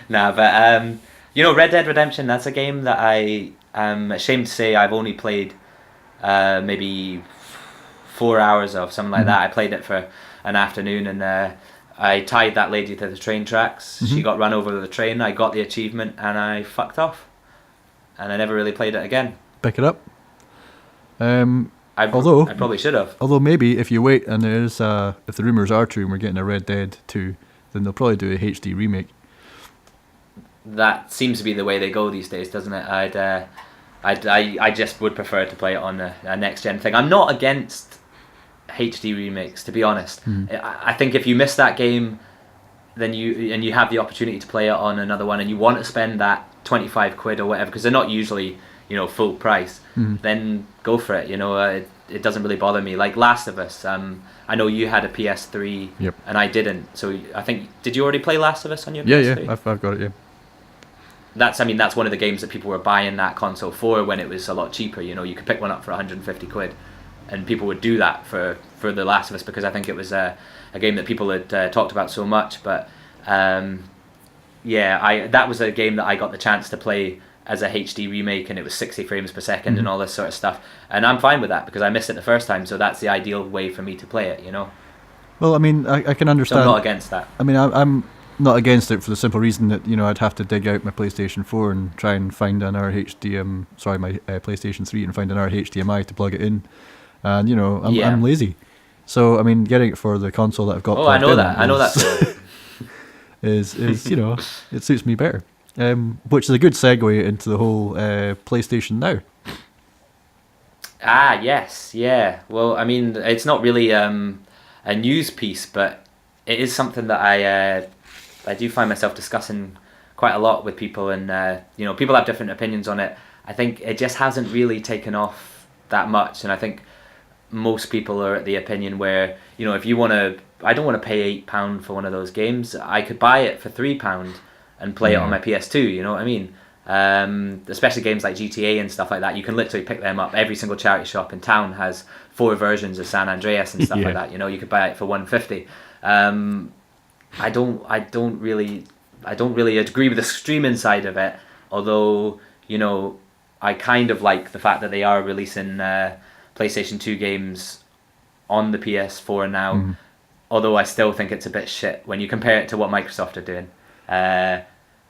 Nah, but Red Dead Redemption, that's a game that I am ashamed to say I've only played maybe 4 hours of, something like that. I played it for an afternoon and I tied that lady to the train tracks. She got run over with the train. I got the achievement and I fucked off. And I never really played it again. Pick it up. I probably should have. Although maybe if you wait and if the rumours are true and we're getting a Red Dead 2, then they'll probably do a HD remake. That seems to be the way they go these days, doesn't it? I just would prefer to play it on a next gen thing. I'm not against HD remakes, to be honest. I think if you miss that game, then you have the opportunity to play it on another one, and you want to spend that 25 quid or whatever, because they're not usually full price. Then go for it. It doesn't really bother me. Like Last of Us. I know you had a PS3, and I didn't. So I think, did you already play Last of Us on your PS3? Yeah, I've got it. Yeah. That's one of the games that people were buying that console for when it was a lot cheaper. You could pick one up for 150 quid, and people would do that for The Last of Us, because I think it was a game that people had talked about so much. But that was a game that I got the chance to play as a HD remake, and it was 60 frames per second and all this sort of stuff. And I'm fine with that because I missed it the first time, so that's the ideal way for me to play it, you know. Well, I mean, I can So understand. I'm not against that. I mean, I'm not against it for the simple reason that, you know, I'd have to dig out my PlayStation 4 and try and find an my PlayStation 3 and find an HDMI to plug it in, and you know, I'm lazy. So I mean, getting it for the console that I've got. Oh, I know in that. I know that. Too. is you know, it suits me better. Which is a good segue into the whole PlayStation Now. Ah, yes, yeah. Well, I mean, it's not really a news piece, but it is something that I do find myself discussing quite a lot with people, and you know, people have different opinions on it. I think it just hasn't really taken off that much, and I think most people are at the opinion where, you know, if you want to, I don't want to pay £8 for one of those games. I could buy it for £3 and play it on my PS2. You know what I mean? Especially games like GTA and stuff like that. You can literally pick them up. Every single charity shop in town has 4 versions of San Andreas and stuff like that. You know, you could buy it for £1.50. I don't really agree with the streaming side of it. Although, you know, I kind of like the fact that they are releasing PlayStation 2 games on the PS4 now. Although I still think it's a bit shit when you compare it to what Microsoft are doing.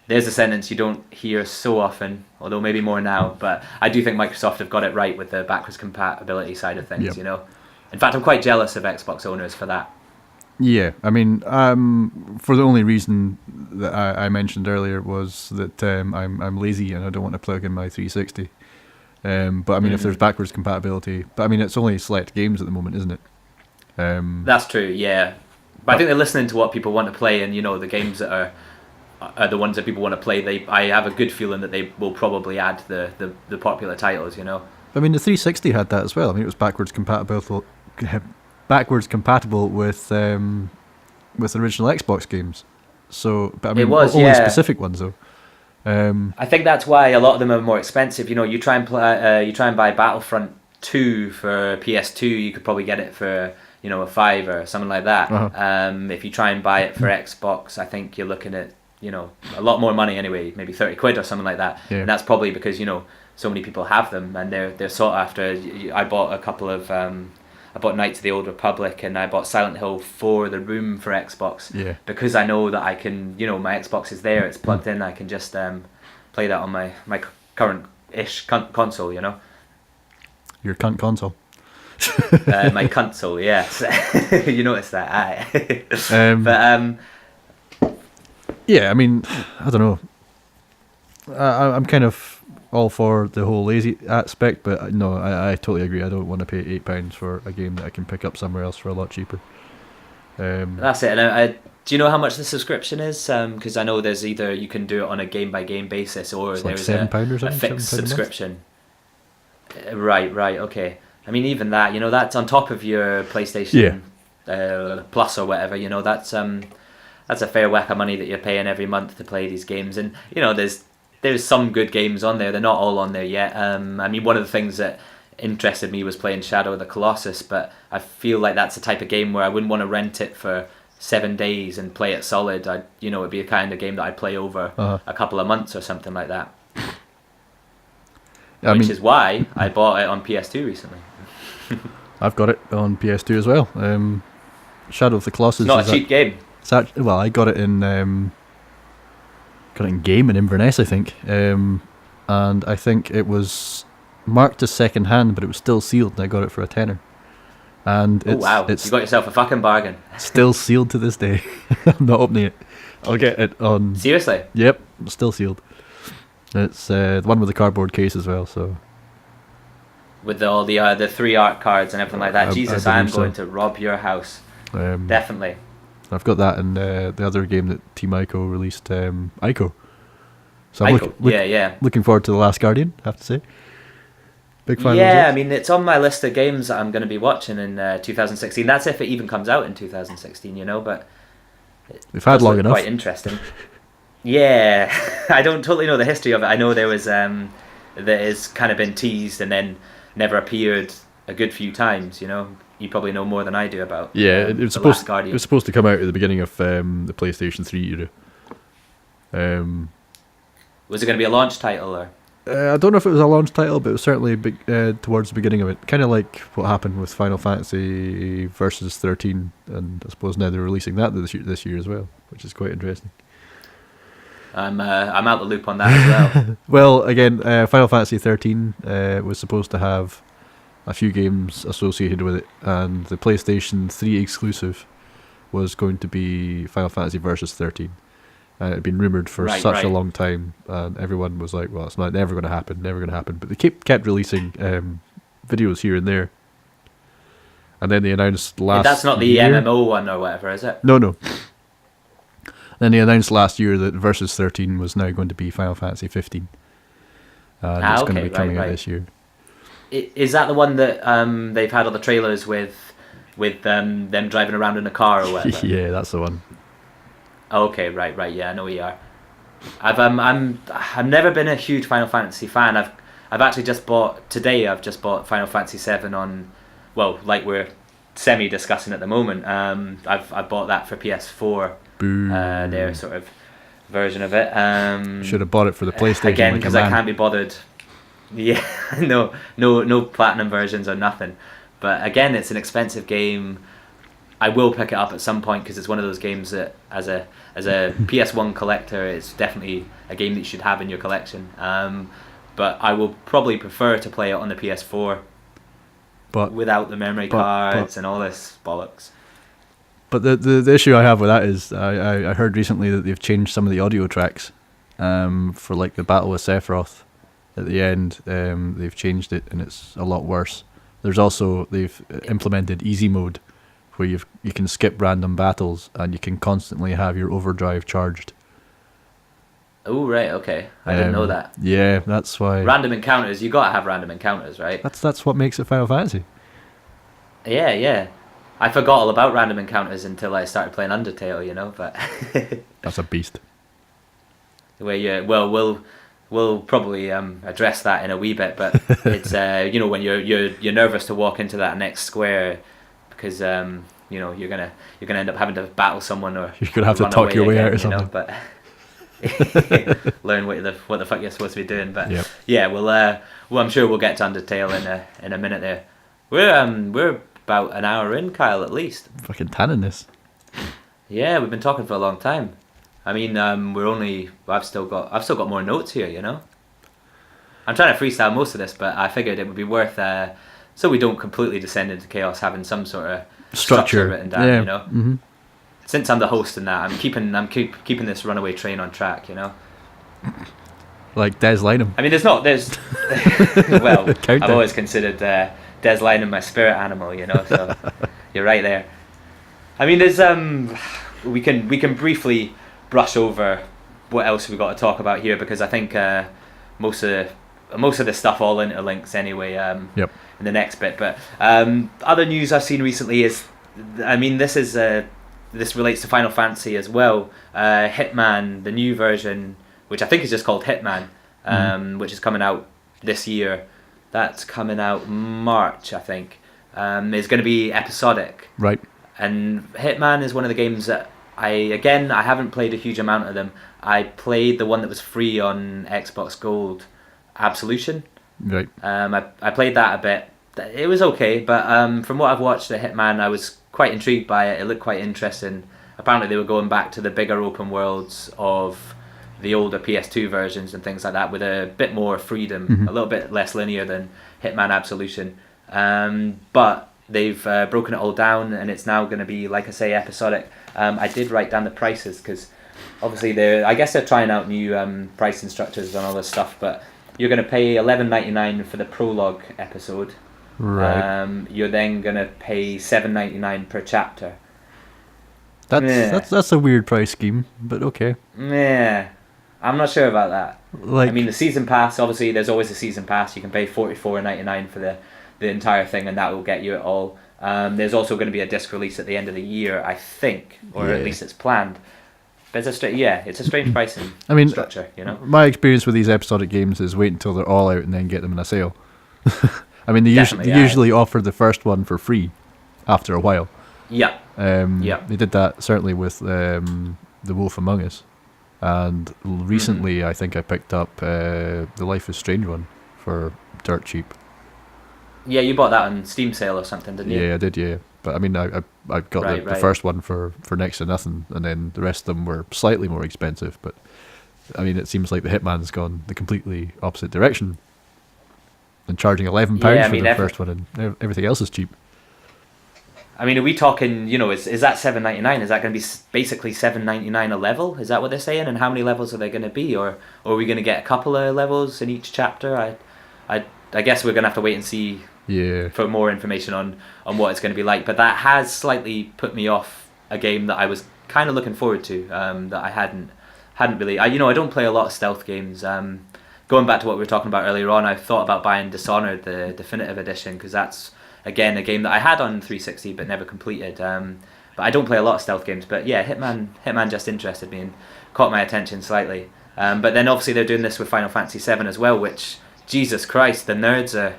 There's a sentence you don't hear so often, although maybe more now, but I do think Microsoft have got it right with the backwards compatibility side of things, you know. In fact, I'm quite jealous of Xbox owners for that. Yeah, I mean, for the only reason that I mentioned earlier was that I'm lazy and I don't want to plug in my 360. But I mean, if there's backwards compatibility, but I mean, it's only select games at the moment, isn't it? That's true, yeah. But I think they're listening to what people want to play, and you know, the games that are the ones that people want to play. I have a good feeling that they will probably add the popular titles, you know. I mean, the 360 had that as well. I mean, it was backwards compatible with original Xbox games. So, but I mean, it was, only specific ones though. I think that's why a lot of them are more expensive. You know, you try and buy Battlefront 2 for PS2, you could probably get it for, you know, a $5 or something like that. If you try and buy it for Xbox, I think you're looking at, you know, a lot more money anyway, maybe £30 or something like that. And that's probably because, you know, so many people have them and they're sought after. I bought a couple of I bought Knights of the Old Republic and I bought Silent Hill 4 The Room for Xbox because I know that I can, you know, my Xbox is there, it's plugged in, I can just play that on my current-ish console, you know. Your cunt console. My console, yes. You noticed that, aye. But yeah, I mean, I don't know. I'm kind of all for the whole lazy aspect, but no, I totally agree. I don't want to pay £8 for a game that I can pick up somewhere else for a lot cheaper. That's it. And do you know how much the subscription is? Because I know there's either you can do it on a game by game basis, or it's like there's £7 or something, a fixed £7 a month? subscription. Right, okay. I mean, even that, you know, that's on top of your PlayStation Plus or whatever. You know, that's a fair whack of money that you're paying every month to play these games. And you know, there's some good games on there. They're not all on there yet. I mean, one of the things that interested me was playing Shadow of the Colossus, but I feel like that's the type of game where I wouldn't want to rent it for 7 days and play it solid. It'd be a kind of game that I'd play over a couple of months or something like that. Which is why I bought it on PS2 recently. I've got it on PS2 as well. Shadow of the Colossus. It's not a cheap game. Well, I got it in Game in Inverness, I think, and I think it was marked as second hand, but it was still sealed, and I got it for £10. And you got yourself a fucking bargain. Still sealed to this day. I'm not opening it. I'll get it on. Seriously? Yep, still sealed. It's the one with the cardboard case as well. So with all the 3 art cards and everything like that. Jesus, I am going to rob your house. Definitely. I've got that and the other game that Team Ico released, Ico. So I'm looking forward to The Last Guardian, I have to say. Big fan of those. I mean, it's on my list of games that I'm going to be watching in 2016. That's if it even comes out in 2016, you know, but we've had long enough. Quite interesting. Yeah, I don't totally know the history of it. I know there was that has kind of been teased and then never appeared a good few times, you know. You probably know more than I do about. Yeah, it was supposed to come out at the beginning of the PlayStation 3 era. Was it going to be a launch title or? I don't know if it was a launch title, but it was certainly towards the beginning of it. Kind of like what happened with Final Fantasy Versus 13, and I suppose now they're releasing that this year as well, which is quite interesting. I'm out the loop on that as well. Well, again, Final Fantasy 13 was supposed to have a few games associated with it, and the PlayStation 3 exclusive was going to be Final Fantasy Versus 13. And it had been rumoured for such a long time, and everyone was like, well, it's never going to happen. But they kept releasing videos here and there. And then they announced last That's not the year, MMO one or whatever, is it? No. Then they announced last year that Versus 13 was now going to be Final Fantasy 15. And it's going to be coming out this year. Is that the one that they've had all the trailers with them driving around in a car or whatever? Yeah, that's the one. Okay, right, yeah, I know where you are. I've never been a huge Final Fantasy fan. I've actually just bought Final Fantasy 7 on, well, like we're semi discussing at the moment. I've bought that for PS4. Boo. Their sort of version of it. Should have bought it for the PlayStation again, because I can't be bothered. Yeah, no platinum versions or nothing. But again, it's an expensive game. I will pick it up at some point because it's one of those games that, as a PS1 collector, it's definitely a game that you should have in your collection. But I will probably prefer to play it on the PS4, but without the memory cards and all this bollocks. But the issue I have with that is I heard recently that they've changed some of the audio tracks for like the Battle with Sephiroth. At the end, they've changed it and it's a lot worse. They've implemented easy mode, where you can skip random battles and you can constantly have your overdrive charged. Oh right, okay. I didn't know that. Yeah, that's why. Random encounters, you gotta have random encounters, right? That's what makes it Final Fantasy. Yeah. I forgot all about random encounters until I started playing Undertale, you know. But that's a beast. We'll probably address that in a wee bit, but it's when you're nervous to walk into that next square because you're gonna end up having to battle someone, or you're gonna have to talk your way out or something. But learn what the fuck you're supposed to be doing. But yep. Yeah, I'm sure we'll get to Undertale in a minute there. We're about an hour in, Kyle, at least. Fucking tanning this. Yeah, we've been talking for a long time. I mean, I've still got more notes here, you know. I'm trying to freestyle most of this, but I figured it would be worth, so we don't completely descend into chaos, having some sort of structure written down, you know. Mm-hmm. Since I'm the host and that, I'm keeping this runaway train on track, you know. Like Des Lynam. I mean, there's well, I've always considered Des Lynam my spirit animal, you know. So you're right there. I mean, there's we can briefly brush over what else we got to talk about here, because I think most of the stuff all interlinks anyway. Yep. In the next bit, but other news I've seen recently is, I mean, this relates to Final Fantasy as well. Hitman, the new version, which I think is just called Hitman, which is coming out this year. That's coming out March, I think. Is going to be episodic. Right. And Hitman is one of the games that I haven't played a huge amount of them. I played the one that was free on Xbox Gold, Absolution. Right. I played that a bit. It was okay, but from what I've watched at Hitman, I was quite intrigued by it. It looked quite interesting. Apparently they were going back to the bigger open worlds of the older PS2 versions and things like that, with a bit more freedom, a little bit less linear than Hitman Absolution. But they've broken it all down, and it's now going to be, like I say, episodic. I did write down the prices, because obviously I guess they're trying out new pricing structures and all this stuff, but you're going to pay $11.99 for the prologue episode. Right. You're then going to pay $7.99 per chapter. That's a weird price scheme, but okay. Yeah, I'm not sure about that. Like, I mean, the season pass, obviously there's always a season pass. You can pay $44.99 for the entire thing, and that will get you it all. There's also going to be a disc release at the end of the year, I think, or at least it's planned. But it's a strange pricing structure, you know. My experience with these episodic games is wait until they're all out and then get them in a sale. I mean, they usually offer the first one for free after a while. Yeah. They did that certainly with The Wolf Among Us. And recently, I think I picked up the Life is Strange one for dirt cheap. Yeah, you bought that on Steam sale or something, didn't you? Yeah, I did. Yeah, but I mean, I got the first one for next to nothing, and then the rest of them were slightly more expensive. But I mean, it seems like the Hitman's gone the completely opposite direction, and charging £11 for the first one, and everything else is cheap. I mean, are we talking? Is that $7.99? Is that going to be basically $7.99 a level? Is that what they're saying? And how many levels are there going to be, or are we going to get a couple of levels in each chapter? I guess we're going to have to wait and see. Yeah. For more information on what it's going to be like, but that has slightly put me off a game that I was kind of looking forward to. That I hadn't really. I don't play a lot of stealth games. Going back to what we were talking about earlier on, I thought about buying Dishonored, the definitive edition, because that's again a game that I had on 360 but never completed. But I don't play a lot of stealth games. But yeah, Hitman just interested me and caught my attention slightly. But then obviously they're doing this with Final Fantasy VII as well, which Jesus Christ, the nerds are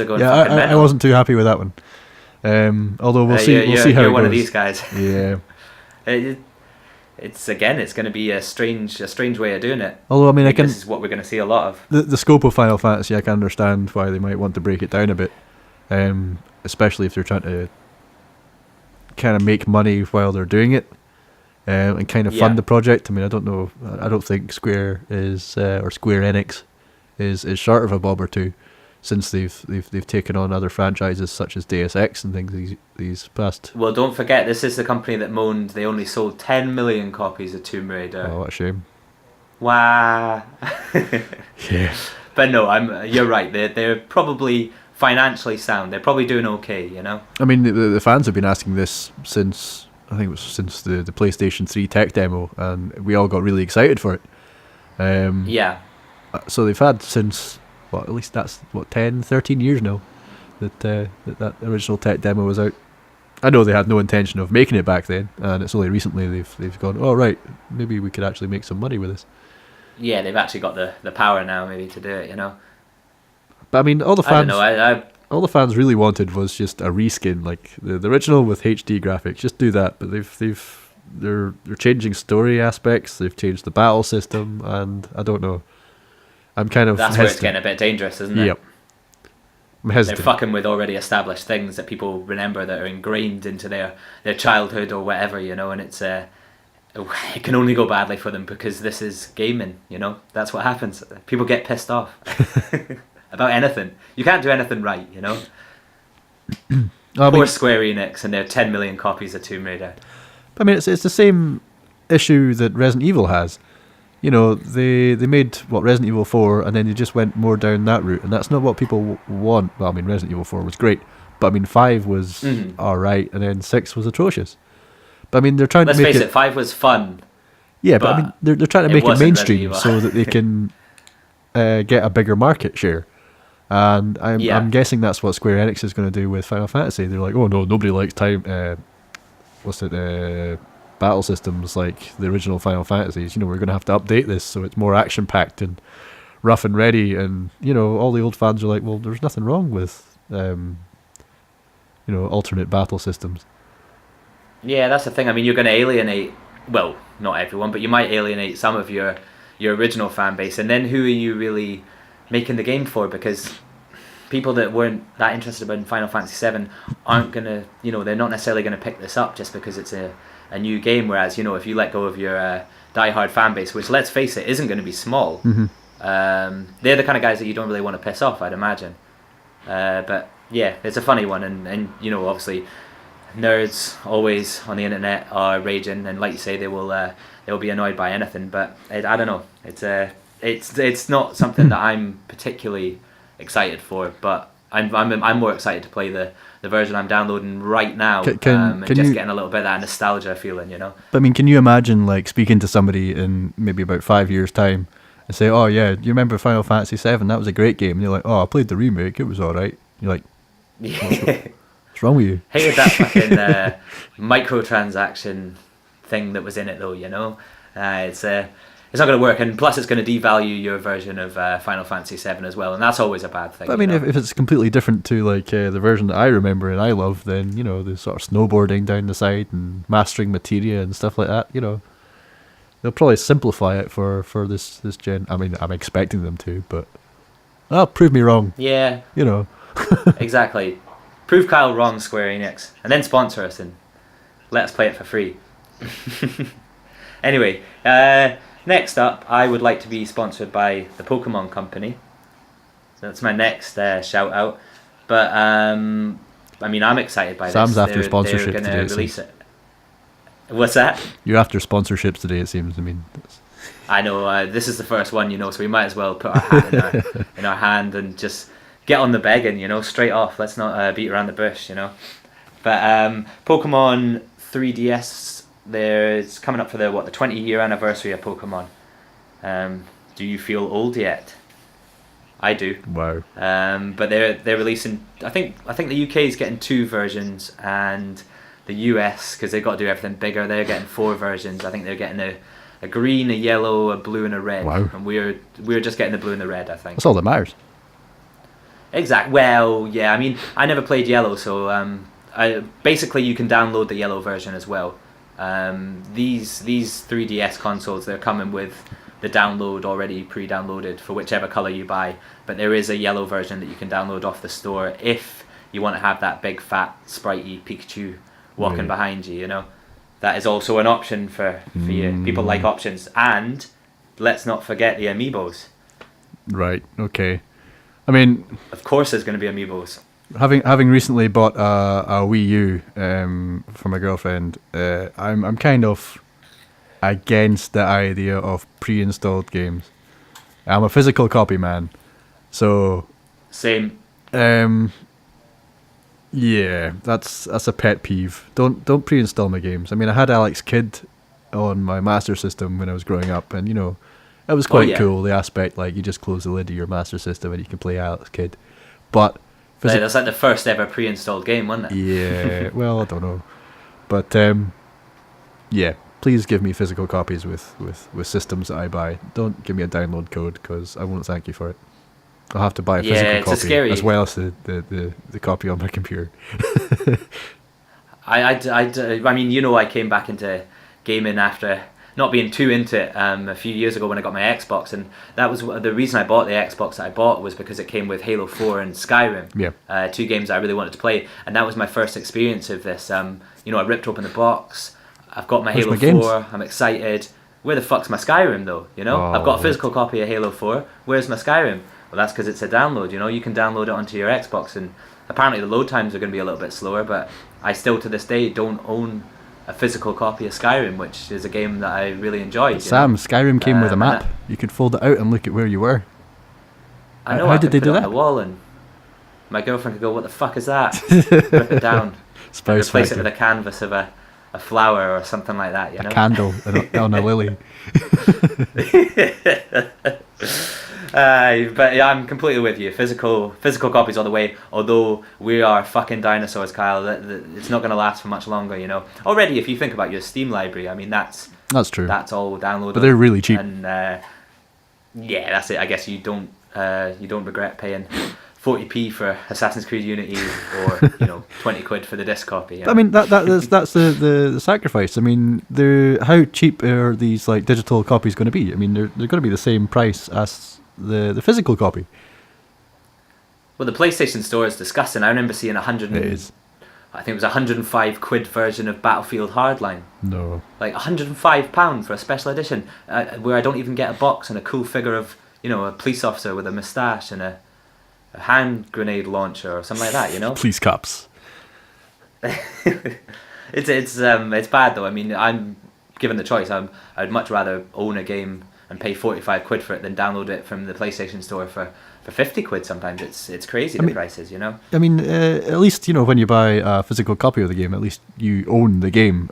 going fucking mental. I wasn't too happy with that one. Although we'll see how it goes. You're one of these guys. Yeah. It's going to be a strange way of doing it. Although I mean, this is what we're going to see a lot of. The scope of Final Fantasy, I can understand why they might want to break it down a bit, especially if they're trying to kind of make money while they're doing it, and kind of fund the project. I mean, I don't know. I don't think Square is or Square Enix is short of a bob or two, since they've taken on other franchises such as Deus Ex and things these past. Well, don't forget, this is the company that moaned they only sold 10 million copies of Tomb Raider. Oh, what a shame! Wow. Yeah. But no, you're right. They're probably financially sound. They're probably doing okay. I mean, the fans have been asking this since the PlayStation 3 tech demo, and we all got really excited for it. Yeah. So they've had since. Well, at least that's 10, 13 years now that original tech demo was out. I know they had no intention of making it back then, and it's only recently they've gone, oh right, maybe we could actually make some money with this. Yeah, they've actually got the power now maybe to do it, But I mean, all the fans, I don't know, all the fans really wanted was just a reskin, like the original with HD graphics. Just do that, but they're changing story aspects. They've changed the battle system, and I don't know. I'm kind of that's hesitant. where it's getting a bit dangerous, isn't it? Yep. I'm hesitant. They're fucking with already established things that people remember, that are ingrained into their childhood or whatever, and it's it can only go badly for them because this is gaming, That's what happens. People get pissed off about anything. You can't do anything right, Poor Square Enix and their 10 million copies of Tomb Raider. I mean, it's the same issue that Resident Evil has. They made Resident Evil 4, and then they just went more down that route, and that's not what people want. Well, I mean, Resident Evil 4 was great, but I mean, 5 was alright, and then 6 was atrocious. But I mean, they're trying to make it... Let's face it, 5 was fun. Yeah, but I mean, they're trying to make it mainstream so that they can get a bigger market share. And I'm guessing that's what Square Enix is going to do with Final Fantasy. They're like, oh no, nobody likes battle systems like the original Final Fantasies. We're going to have to update this so it's more action packed and rough and ready. And all the old fans are like, well, there's nothing wrong with alternate battle systems. Yeah, that's the thing. I mean, you're going to alienate, well, not everyone, but you might alienate some of your original fan base, and then who are you really making the game for? Because people that weren't that interested in Final Fantasy VII aren't going to, they're not necessarily going to pick this up just because it's a new game, whereas, if you let go of your die-hard fan base, which, let's face it, isn't going to be small, they're the kind of guys that you don't really want to piss off, I'd imagine. But, yeah, it's a funny one, and obviously, nerds always on the internet are raging, and like you say, they'll be annoyed by anything, but I don't know. It's not something that I'm particularly excited for, but I'm more excited to play the version I'm downloading right now, and just getting a little bit of that nostalgia feeling, But I mean, can you imagine like speaking to somebody in maybe about 5 years' time and say, "Oh yeah, do you remember Final Fantasy VII? That was a great game." And you're like, "Oh, I played the remake. It was all right." You're like, "What's wrong with you?" Hated that fucking microtransaction thing that was in it, though. It's not going to work, and plus it's going to devalue your version of Final Fantasy VII as well, and that's always a bad thing. But I mean, if it's completely different to like the version that I remember and I love, then the sort of snowboarding down the side and mastering materia and stuff like that, They'll probably simplify it for this gen. I mean, I'm expecting them to, but prove me wrong. Yeah. You know. Exactly. Prove Kyle wrong, Square Enix, and then sponsor us and let us play it for free. Anyway, next up, I would like to be sponsored by the Pokemon Company. So that's my next shout out. But I mean, I'm excited by Sam's this. after sponsorship They're today. going to release it. What's that? You're after sponsorships today, it seems. I mean, I know this is the first one, so we might as well put our hat in our hand and just get on the begging, straight off. Let's not beat around the bush, But Pokemon 3DS, it's coming up for the 20-year anniversary of Pokemon. Do you feel old yet? I do. wow. But they're releasing. I think the UK is getting 2 versions, and the US, because they've got to do everything bigger, they're getting 4 versions. I think they're getting a green, a yellow, a blue, and a red. Wow. And we're just getting the blue and the red, I think. That's all that matters. Exactly. Well, yeah. I mean, I never played yellow, so basically you can download the yellow version as well. These 3DS consoles, they're coming with the download already pre-downloaded for whichever color you buy. But there is a yellow version that you can download off the store if you want to have that big fat spritey Pikachu walking behind you. That is also an option for you. People like options, and let's not forget the amiibos. Right. Okay. I mean, of course, there's going to be amiibos. Having recently bought a Wii U for my girlfriend, I'm kind of against the idea of pre-installed games. I'm a physical copy man, so same. Yeah, that's a pet peeve. Don't pre-install my games. I mean, I had Alex Kidd on my Master System when I was growing up, and it was quite cool. The aspect, like, you just close the lid of your Master System and you can play Alex Kidd. But that's like the first ever pre-installed game, wasn't it? Yeah. Well, I don't know, but yeah. Please give me physical copies with systems that I buy. Don't give me a download code, because I won't thank you for it. I'll have to buy a physical copy as well as the copy on my computer. I mean, I came back into gaming after not being too into it a few years ago when I got my Xbox, and that was the reason I bought the Xbox that I bought, was because it came with Halo 4 and Skyrim. Yeah. 2 games I really wanted to play, and that was my first experience of this. I ripped open the box. I've got my Halo 4. I'm excited. Where the fuck's my Skyrim though? I've got a physical copy of Halo 4. Where's my Skyrim? Well, that's because it's a download. You can download it onto your Xbox, and apparently the load times are going to be a little bit slower. But I still, to this day, don't own a physical copy of Skyrim, which is a game that I really enjoyed. Sam, Skyrim came with a map. You could fold it out and look at where you were. I know. How did they do that? On the wall, and my girlfriend could go, "What the fuck is that?" Rip it down. Spouse replace factor. it with a canvas of a flower or something like that. A candle on a lily. But yeah, I'm completely with you. Physical copies all the way. Although we are fucking dinosaurs, Kyle. It's not going to last for much longer. Already, if you think about your Steam library, I mean that's true. That's all downloadable. But they're really cheap. And yeah, that's it. I guess you don't regret paying 40p for Assassin's Creed Unity, or 20 quid for the disc copy. I mean that's the sacrifice. I mean, how cheap are these like digital copies going to be? I mean, they're going to be the same price as the physical copy. Well, the PlayStation Store is disgusting. I remember seeing I think it was 105 quid version of Battlefield Hardline. No. Like £105 for a special edition, where I don't even get a box and a cool figure of a police officer with a moustache and a hand grenade launcher or something like that. Police cops. It's bad though. I mean, I'm given the choice. I'd much rather own a game and pay 45 quid for it than download it from the PlayStation Store for 50 quid. Sometimes it's crazy the prices. I mean, at least when you buy a physical copy of the game, at least you own the game.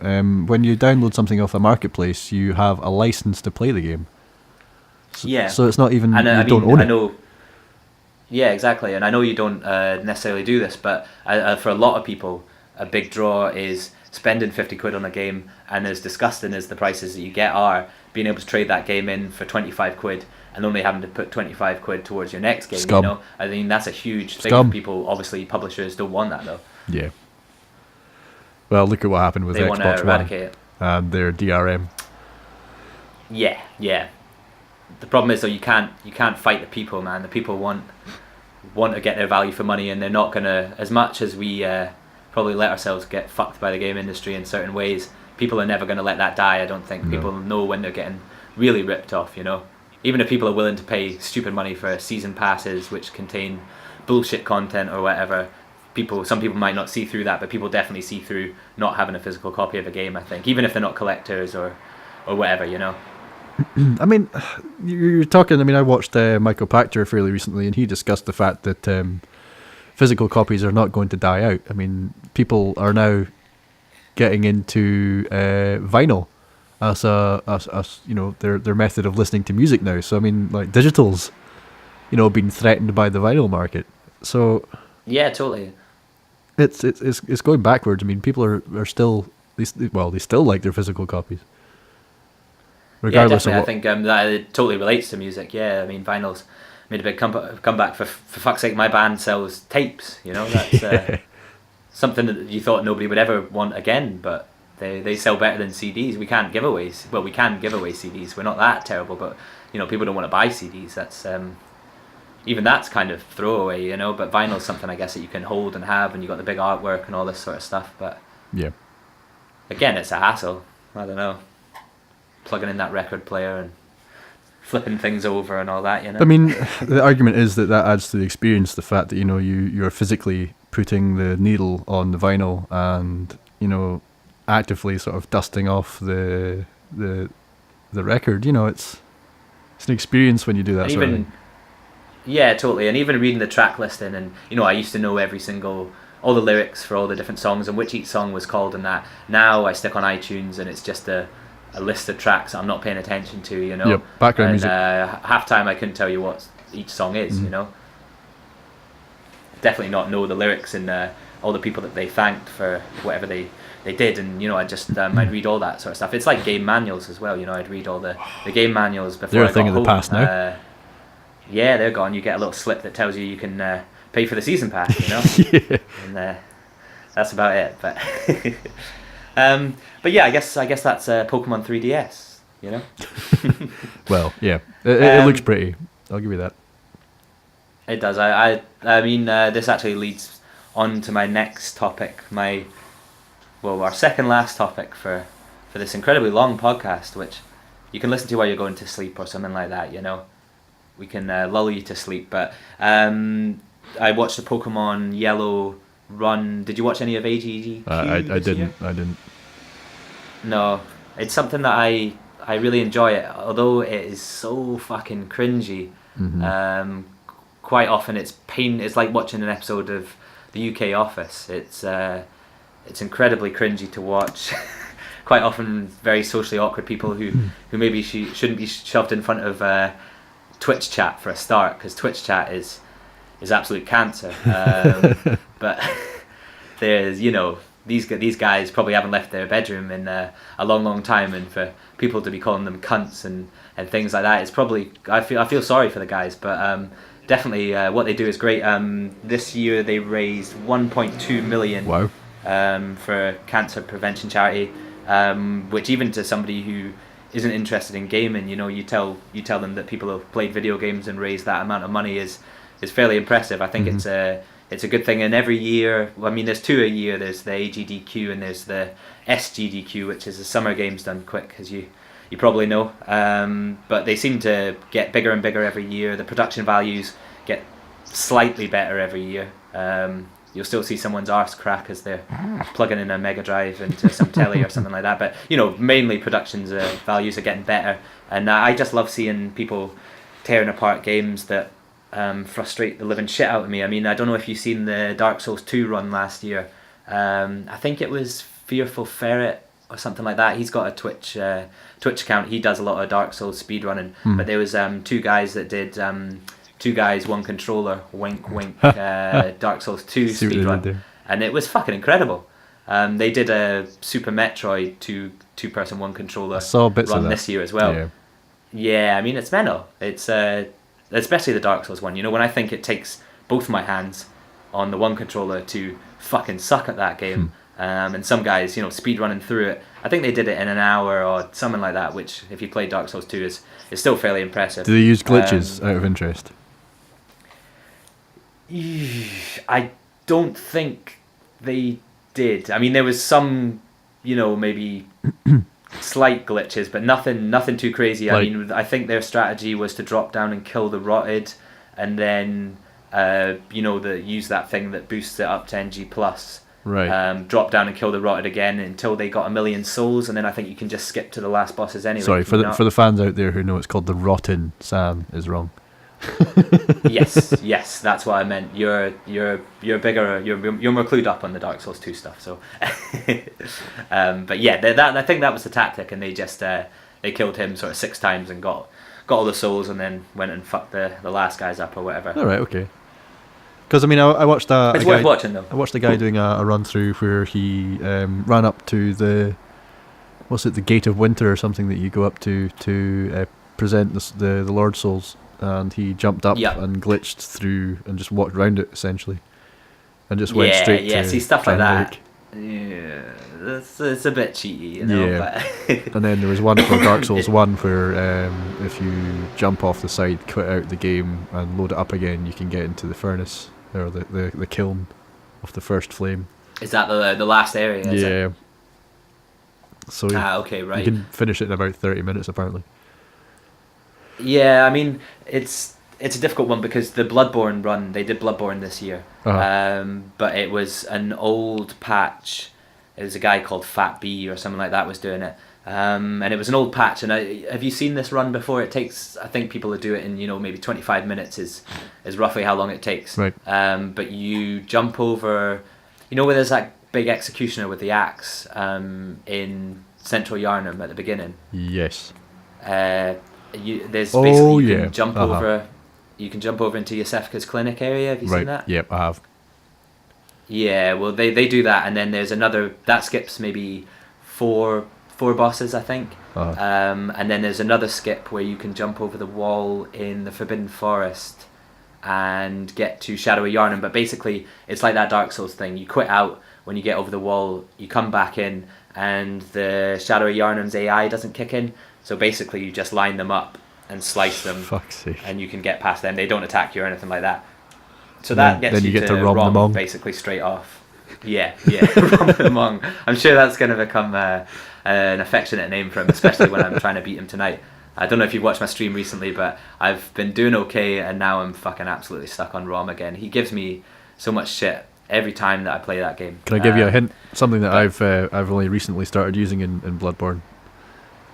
When you download something off a marketplace, you have a license to play the game. So it's not even don't own it. I know. Yeah, exactly. And I know you don't necessarily do this, but for a lot of people, a big draw is spending 50 quid on a game, and as disgusting as the prices that you get are, being able to trade that game in for 25 quid and only having to put 25 quid towards your next game. Scum. I mean, that's a huge thing for people. Obviously, publishers don't want that though. Yeah. Well, look at what happened with they Xbox want to eradicate One it. and their DRM. Yeah. The problem is though you can't fight the people, man. The people want to get their value for money, and they're not gonna, as much as we probably let ourselves get fucked by the game industry in certain ways. People are never gonna let that die. I don't think. No. People know when they're getting really ripped off. You know, even if people are willing to pay stupid money for season passes which contain bullshit content or whatever. Some people might not see through that, but people definitely see through not having a physical copy of a game, I think, even if they're not collectors or whatever, you know. I mean, you're talking. I mean, I watched Michael Pachter fairly recently, and he discussed the fact that physical copies are not going to die out. I mean, people are now getting into vinyl as you know, their method of listening to music now. So I mean, like digital's, you know, being threatened by the vinyl market. So yeah, totally. It's going backwards. I mean, people are still they still like their physical copies. Regardless yeah, definitely. of what, I think that it totally relates to music. Yeah, I mean, vinyl's made a big comeback. For fuck's sake, my band sells tapes. You know, that's something that you thought nobody would ever want again, but they sell better than CDs. We can't give away. Well, we can give away CDs. We're not that terrible, but you know, people don't want to buy CDs. That's even that's kind of throwaway, you know. But vinyl's something I guess that you can hold and have, and you got the big artwork and all this sort of stuff. But yeah, again, it's a hassle. I don't know, plugging in that record player and flipping things over and all that, you know. I mean, the argument is that adds to the experience. The fact that, you know, you're physically putting the needle on the vinyl and, you know, actively sort of dusting off the record. You know, it's an experience when you do that and sort even, of thing. Yeah, totally. And even reading the track listing, and you know, I used to know all the lyrics for all the different songs and which each song was called and that. Now I stick on iTunes and it's just a list of tracks I'm not paying attention to, you know. Yep, background music. Half time I couldn't tell you what each song is, you know. Definitely not know the lyrics and all the people that they thanked for whatever they did, and you know, I just I'd read all that sort of stuff. It's like game manuals as well, you know. I'd read all the game manuals before They're a I thing got of the home. past now. Yeah, they're gone. You get a little slip that tells you can pay for the season pass, you know. Yeah. And that's about it. But yeah, I guess that's Pokemon 3DS, you know. Well, yeah, it looks pretty. I'll give you that. It does. I mean, this actually leads on to my next topic. Our second last topic for this incredibly long podcast, which you can listen to while you're going to sleep or something like that. You know, we can lull you to sleep. But I watched the Pokemon Yellow run. Did you watch any of AGDQ? I didn't. No, it's something that I really enjoy it, although it is so fucking cringy. Mm-hmm. Quite often it's like watching an episode of the UK Office. It's incredibly cringy to watch. Quite often very socially awkward people who maybe shouldn't be shoved in front of Twitch chat for a start, because Twitch chat is absolute cancer. But there's, you know, these guys probably haven't left their bedroom in a long time, and for people to be calling them cunts and things like that, it's probably, I feel sorry for the guys, but definitely what they do is great. This year they raised 1.2 million. Wow. For cancer prevention charity, which even to somebody who isn't interested in gaming, you know, you tell them that people have played video games and raised that amount of money is fairly impressive. I think it's a good thing. And every year, I mean, there's two a year. There's the AGDQ and there's the SGDQ, which is the Summer Games Done Quick, as you probably know. But they seem to get bigger and bigger every year. The production values get slightly better every year. You'll still see someone's arse crack as they're plugging in a Mega Drive into some telly or something like that. But, you know, mainly productions values are getting better. And I just love seeing people tearing apart games that frustrate the living shit out of me. I mean, I don't know if you've seen the Dark Souls 2 run last year. I think it was Fearful Ferret or something like that. He's got a Twitch account. He does a lot of Dark Souls speedrunning. But there was two guys that did... Two guys, one controller, wink wink, Dark Souls 2 speedrun, and it was fucking incredible. They did a Super Metroid two-person, one controller run this year as well. Yeah, I mean, it's mental. It's especially the Dark Souls one. You know, when I think it takes both my hands on the one controller to fucking suck at that game, And some guys, speed running through it. I think they did it in an hour or something like that, which, if you play Dark Souls 2, is still fairly impressive. Do they use glitches out of interest? I don't think they did. I mean, there was some, maybe slight glitches, but nothing too crazy. I mean, I think their strategy was to drop down and kill the rotted, and then use that thing that boosts it up to NG+. Right. Drop down and kill the rotted again until they got 1,000,000 souls, and then I think you can just skip to the last bosses anyway. Sorry, for the fans out there who know it's called the Rotten, Sam is wrong. yes, that's what I meant. You're bigger. You're more clued up on the Dark Souls 2 stuff. So, but yeah, I think that was the tactic, and they just they killed him sort of 6 times and got all the souls, and then went and fucked the last guys up or whatever. All right, okay. Because I mean, I watched it's worth watching though. I watched a guy doing a run through where he ran up to the Gate of Winter or something that you go up to present the Lord Souls. And he jumped up and glitched through and just walked around it essentially, and just went straight to see stuff like that. Lake. Yeah, it's a bit cheaty, Yeah. But and then there was one for Dark Souls 1 where if you jump off the side, quit out the game, and load it up again, you can get into the furnace or the kiln of the first flame. Is that the last area? Yeah. So okay, right. You can finish it in about 30 minutes apparently. Yeah, I mean, it's a difficult one because the Bloodborne run, they did Bloodborne this year, but it was an old patch. It was a guy called Fat B or something like that was doing it, and it was an old patch. And have you seen this run before? It takes, I think people who do it in maybe 25 minutes is roughly how long it takes. Right. But you jump over, where there's that big executioner with the axe in Central Yarnum at the beginning. Yes. You can jump Uh-huh. over. You can jump over into Yosefka's clinic area. Have you seen that? Yep, I have. Yeah, well, they do that, and then there's another that skips maybe four bosses, I think. Uh-huh. And then there's another skip where you can jump over the wall in the Forbidden Forest and get to Shadow of Yharnam. But basically, it's like that Dark Souls thing. You quit out when you get over the wall. You come back in, and the Shadow of Yharnam's AI doesn't kick in. So basically, you just line them up and slice them, Fuck's sake. and you can get past them. They don't attack you or anything like that. So that gets then you you get to to Rom the Mong. basically straight off. Yeah, Rom the Mong. I'm sure that's going to become an affectionate name for him, especially when I'm trying to beat him tonight. I don't know if you've watched my stream recently, but I've been doing okay, and now I'm fucking absolutely stuck on Rom again. He gives me so much shit every time that I play that game. Can I give you a hint? Something that I've only recently started using in Bloodborne.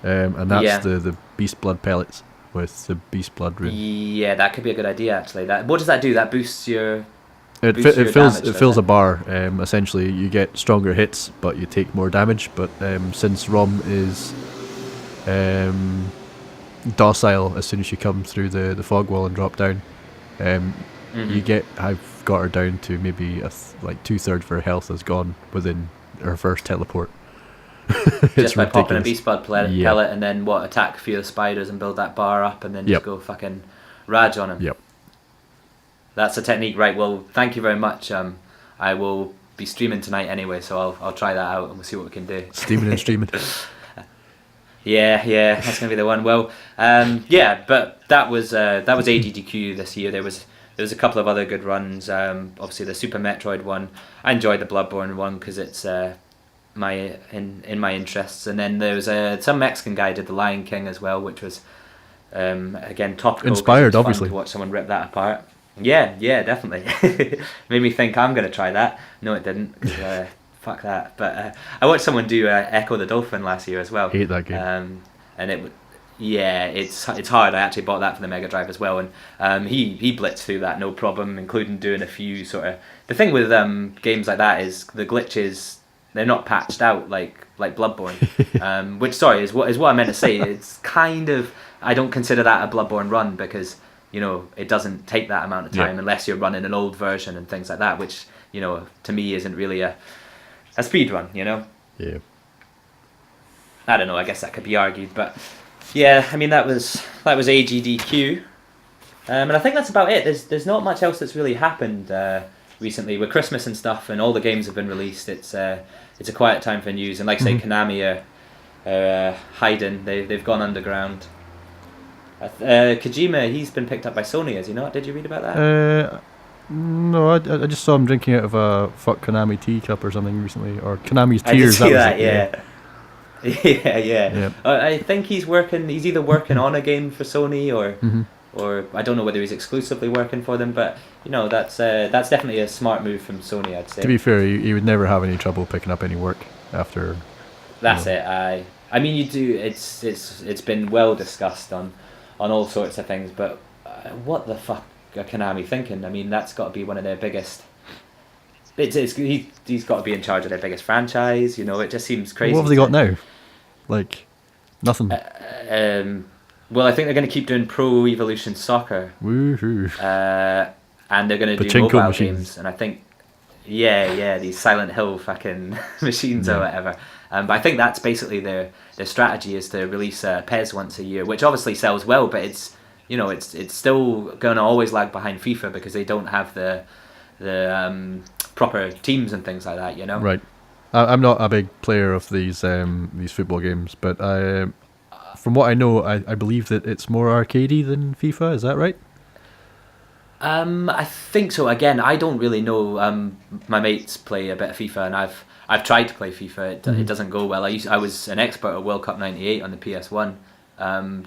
And that's the Beast Blood pellets with the Beast Blood rune. Yeah, that could be a good idea actually. What does that do? That boosts your... It fills a bar. Essentially, you get stronger hits, but you take more damage. But since Rom is docile, as soon as you come through the fog wall and drop down, I've got her down to maybe 2/3 of her health is gone within her first teleport. Just by popping a Beast Blood pellet and then attack a few of the spiders and build that bar up and then just go fucking rage on him. Yep. That's the technique, right? Well, thank you very much. I will be streaming tonight anyway, so I'll try that out and we'll see what we can do. Steaming and streaming. Yeah, that's gonna be the one. Well, but that was ADDQ this year. There was a couple of other good runs. Obviously the Super Metroid one. I enjoyed the Bloodborne one because it's my interests. And then there was some Mexican guy did the Lion King as well, which was again topical. Inspired, fun obviously. to watch someone rip that apart. Yeah, definitely. Made me think I'm gonna try that. No, it didn't. 'Cause, fuck that. But I watched someone do Echo the Dolphin last year as well. Hate that game. And it's hard. I actually bought that for the Mega Drive as well, and he blitzed through that no problem, including doing a few sort of. The thing with games like that is the glitches. They're not patched out like Bloodborne, which is what I meant to say. It's kind of, I don't consider that a Bloodborne run because it doesn't take that amount of time unless you're running an old version and things like that, which to me isn't really a speed run. Yeah. I don't know. I guess that could be argued, but yeah, I mean that was AGDQ, and I think that's about it. There's not much else that's really happened recently with Christmas and stuff, and all the games have been released. It's a quiet time for news, and like I say, Konami are hiding. They've gone underground. Kojima, he's been picked up by Sony, has he not? Did you read about that? No, I just saw him drinking out of a fuck Konami teacup or something recently, or Konami's I did tears. see that that, yeah. Yeah. I think he's either working on a game for Sony or I don't know whether he's exclusively working for them, but that's definitely a smart move from Sony, I'd say. To be fair, he would never have any trouble picking up any work after. That's it. I mean, you do. It's been well discussed on all sorts of things, but what the fuck are Konami thinking? I mean, that's got to be one of their biggest. He's got to be in charge of their biggest franchise. It just seems crazy. What have they got now? Like, nothing. Well, I think they're going to keep doing Pro Evolution Soccer. Woohoo! And they're going to do Pachinko mobile machines. games, and I think, these Silent Hill fucking machines or whatever. But I think that's basically their strategy is to release PES once a year, which obviously sells well, but it's still going to always lag behind FIFA because they don't have the proper teams and things like that. Right. I'm not a big player of these football games, but from what I know, I believe that it's more arcadey than FIFA. Is that right? I think so. Again, I don't really know. My mates play a bit of FIFA, and I've tried to play FIFA. It doesn't go well. I was an expert at World Cup '98 on the PS1.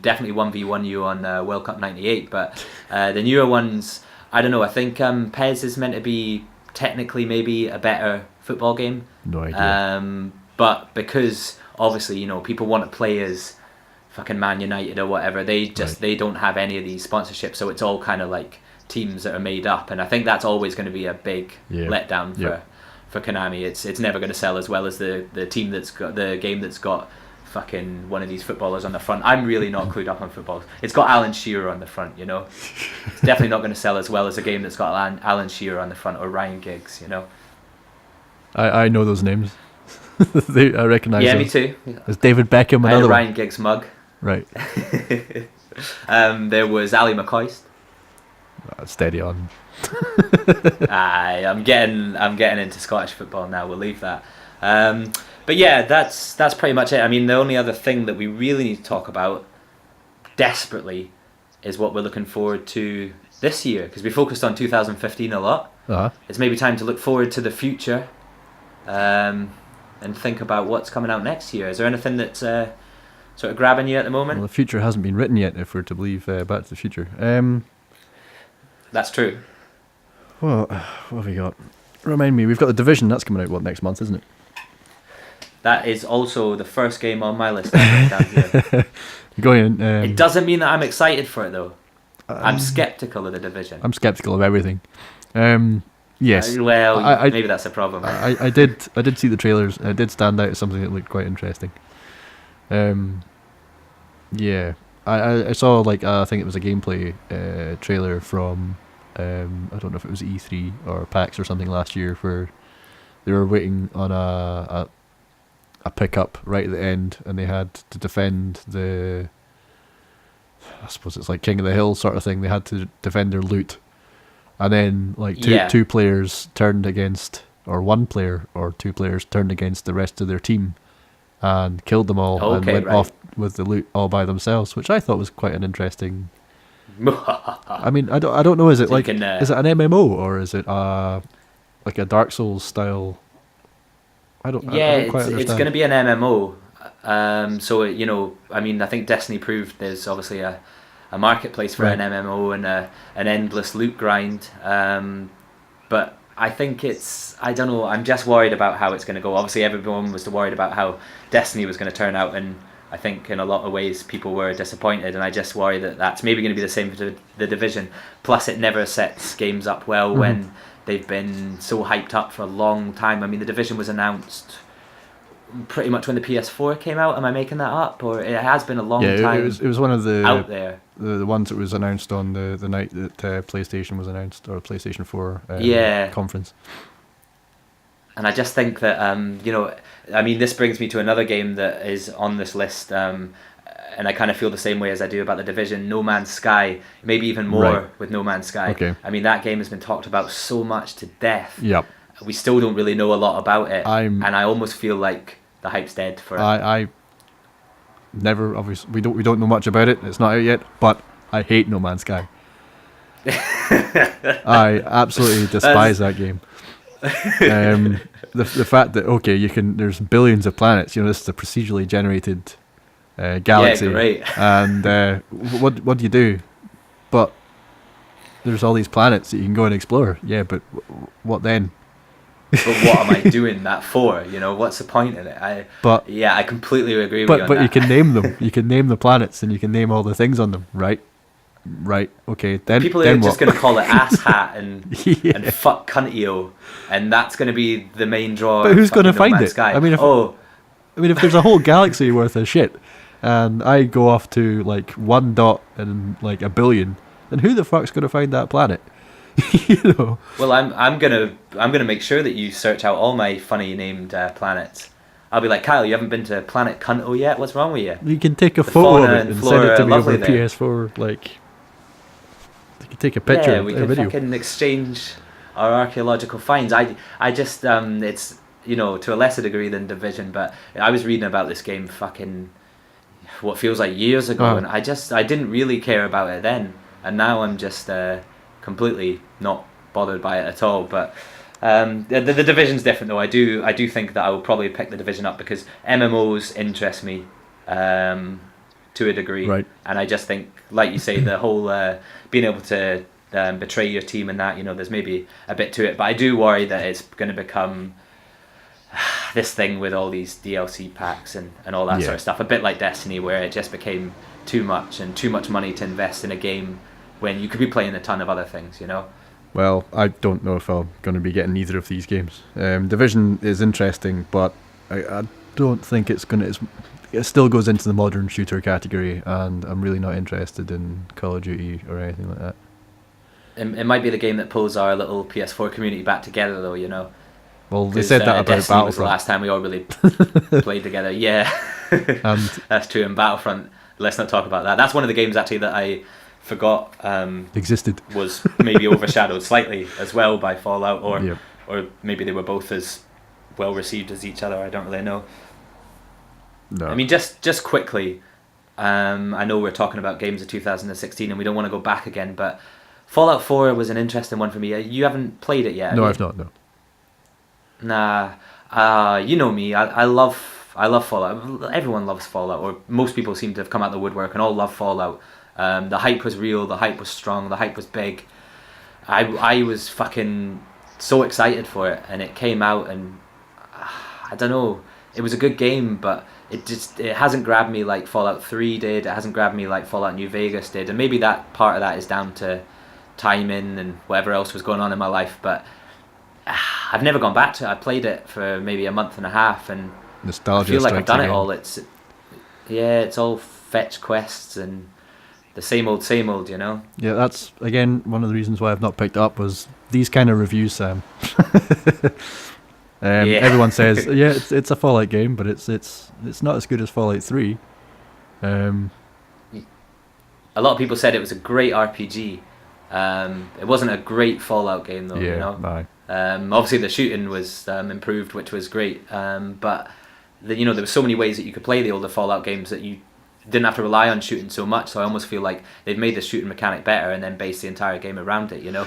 Definitely 1v1 you on World Cup '98, but the newer ones, I don't know. I think PES is meant to be technically maybe a better football game. No idea. But because obviously people want to play as fucking Man United or whatever, they don't have any of these sponsorships, so it's all kind of like teams that are made up, and I think that's always going to be a big letdown for Konami. It's never going to sell as well as the team that's got the game that's got fucking one of these footballers on the front. I'm really not clued up on football. It's got Alan Shearer on the front, It's definitely not going to sell as well as a game that's got Alan Shearer on the front or Ryan Giggs, I know those names. I recognise them. Yeah, me too. There's David Beckham, I had a another Ryan Giggs mug. Right. There was Ali McCoist. Steady on. I'm getting into Scottish football now. We'll leave that. But yeah, that's pretty much it. I mean, the only other thing that we really need to talk about desperately is what we're looking forward to this year, because we focused on 2015 a lot. It's maybe time to look forward to the future, and think about what's coming out next year. Is there anything that's sort of grabbing you at the moment? Well, the future hasn't been written yet, if we're to believe Back to the Future. That's true. Well, what have we got? Remind me, we've got The Division. That's coming out next month, isn't it? That is also the first game on my list down here. Going. It doesn't mean that I'm excited for it though. I'm skeptical of The Division. I'm skeptical of everything. Yes. Well, maybe that's a problem. I did see the trailers. It did stand out as something that looked quite interesting. Yeah. I saw I think it was a gameplay trailer from I don't know if it was E3 or PAX or something last year, where they were waiting on a pickup right at the end, and they had to defend I suppose it's like King of the Hill sort of thing. They had to defend their loot, and then two players turned against, or one player or two players turned against the rest of their team and killed them all and went off with the loot all by themselves, which I thought was quite an interesting. I mean, I don't know. Is it is it an MMO or is it like a Dark Souls style? I don't quite understand. It's going to be an MMO. So I mean, I think Destiny proved there's obviously a marketplace for an MMO and an endless loot grind. But I think I don't know. I'm just worried about how it's going to go. Obviously, everyone was worried about how Destiny was going to turn out, and I think in a lot of ways people were disappointed, and I just worry that that's maybe going to be the same for the Division. Plus, it never sets games up well when they've been so hyped up for a long time. I mean, the Division was announced pretty much when the PS4 came out. Am I making that up? Or it has been a long time. It was one of the out there. The ones that was announced on the night that PlayStation was announced, or PlayStation 4 conference. And I just think that I mean, this brings me to another game that is on this list. and I kind of feel the same way as I do about The Division. No Man's Sky, maybe even more Right. with No Man's Sky. Okay. I mean, that game has been talked about so much to death. Yep. We still don't really know a lot about it, I'm- and I almost feel like the hype's dead for it. I never, obviously, we don't know much about it. It's not out yet, but I hate No Man's Sky. I absolutely despise that game. The fact that there's billions of planets. This is a procedurally generated galaxy, Yeah, great. and what do you do? But there's all these planets that you can go and explore. Yeah, but what then? But what am I doing that for? What's the point in it? I completely agree with you on But that. you can name them. You can name the planets, and you can name all the things on them. Right. Okay. Then People then are just what? going to call it ass hat and Yeah. and fuck cuntio, and that's going to be the main draw. But of who's gonna fucking No find Man's it? Sky. I mean, if there's a whole galaxy worth of shit, and I go off to like one dot and like a billion, then who the fuck's gonna find that planet? Well, I'm gonna make sure that you search out all my funny named planets. I'll be like, Kyle, you haven't been to Planet Cunto yet? What's wrong with you? You can take a The photo of fauna it and and flora send it to are me over lovely there. PS4. Like, you can take a picture Yeah, of we a can video. fucking exchange our archaeological finds. I just it's to a lesser degree than Division, but I was reading about this game fucking what feels like years ago, Oh. and I didn't really care about it then, and now I'm just completely not bothered by it at all. But the Division's different though. I do think that I will probably pick the Division up because MMOs interest me to a degree, Right. and I just think, like you say, the whole being able to betray your team and that, there's maybe a bit to it, but I do worry that it's going to become this thing with all these DLC packs and all that Yeah. sort of stuff, a bit like Destiny, where it just became too much and too much money to invest in a game when you could be playing a ton of other things, Well, I don't know if I'm going to be getting either of these games. Division is interesting, but I don't think it's going to. It still goes into the modern shooter category, and I'm really not interested in Call of Duty or anything like that. It might be the game that pulls our little PS4 community back together, though, Well, they 'Cause, said that about Destiny was the Battlefront. last time we all really played together. Yeah, And that's true. And Battlefront, let's not talk about that. That's one of the games actually that I forgot existed. was maybe overshadowed slightly as well by Fallout, or Yep. or maybe they were both as well received as each other. I don't really know. No. I mean, just quickly, I know we're talking about games of 2016 and we don't want to go back again, but Fallout 4 was an interesting one for me. You haven't played it yet? no, have I've not. No. Nah, you know me. I love Fallout. Everyone loves Fallout, or most people seem to have come out the woodwork and all love Fallout. The hype was real. The hype was strong. The hype was big. I was fucking so excited for it, and it came out, and I don't know. It was a good game, but it hasn't grabbed me like Fallout 3 did. It hasn't grabbed me like Fallout New Vegas did, and maybe that part of that is down to timing and whatever else was going on in my life. But I've never gone back to it. I played it for maybe a month and a half, and Nostalgia I feel like I've strikes done it again. all. It's all fetch quests and the same old, Yeah, that's again one of the reasons why I've not picked it up was these kind of reviews, Sam. Yeah. Everyone says, yeah, it's a Fallout game, but it's not as good as Fallout 3. A lot of people said it was a great RPG. It wasn't a great Fallout game though. Aye. Obviously the shooting was improved, which was great. But there were so many ways that you could play the older Fallout games that you didn't have to rely on shooting so much. So I almost feel like they've made the shooting mechanic better and then based the entire game around it. Or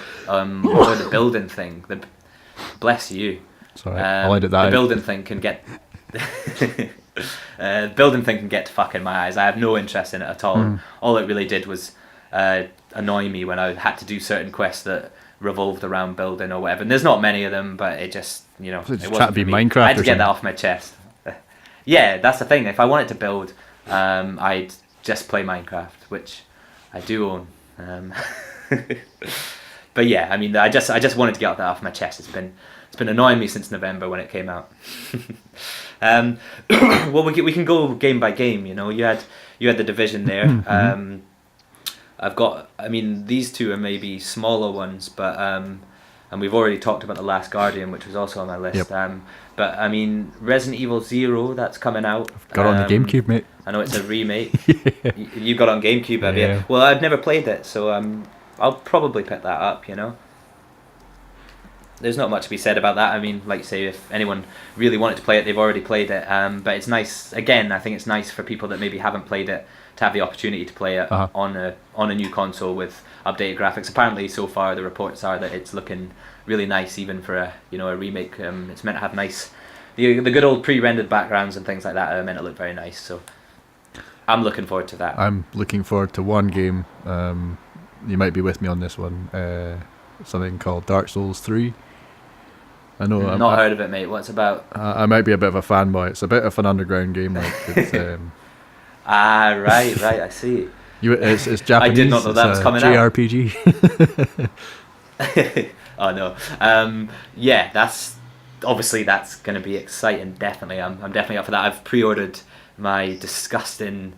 the building thing. Bless you. Sorry, I'll edit that The out. building thing can get. Building thing can get to fuck in my eyes. I have no interest in it at all. Mm. All it really did was annoy me when I had to do certain quests that revolved around building or whatever. And there's not many of them, but it just So it it's wasn't trying to be for me. Minecraft I had to or get that something. off my chest. Yeah, that's the thing. If I wanted to build, I'd just play Minecraft, which I do own. But yeah, I mean, I just wanted to get that off my chest. It's been annoying me since November when it came out. Well, we can go game by game. You had the Division there. I've got. I mean, these two are maybe smaller ones, but and we've already talked about The Last Guardian, which was also on my list. Yep. But I mean, Resident Evil 0, that's coming out. I've got it on the GameCube, mate. I know it's a remake. You got it on GameCube, have Yeah. you? Well, I've never played it, so I'll probably pick that up, There's not much to be said about that. I mean, like you say, if anyone really wanted to play it, they've already played it. But it's nice. Again, I think it's nice for people that maybe haven't played it to have the opportunity to play it on a new console with updated graphics. Apparently, so far the reports are that it's looking really nice, even for a remake. It's meant to have nice, the good old pre-rendered backgrounds and things like that are meant to look very nice. So I'm looking forward to that. I'm looking forward to one game. You might be with me on this one. Something called Dark Souls 3. I know. Not heard of it, mate. What's it about? I might be a bit of a fanboy. It's a bit of an underground game. Like it's, right. I see. It's Japanese. I did not know that was coming out. JRPG. Oh no. Yeah, that's going to be exciting. Definitely, I'm definitely up for that. I've pre-ordered my disgusting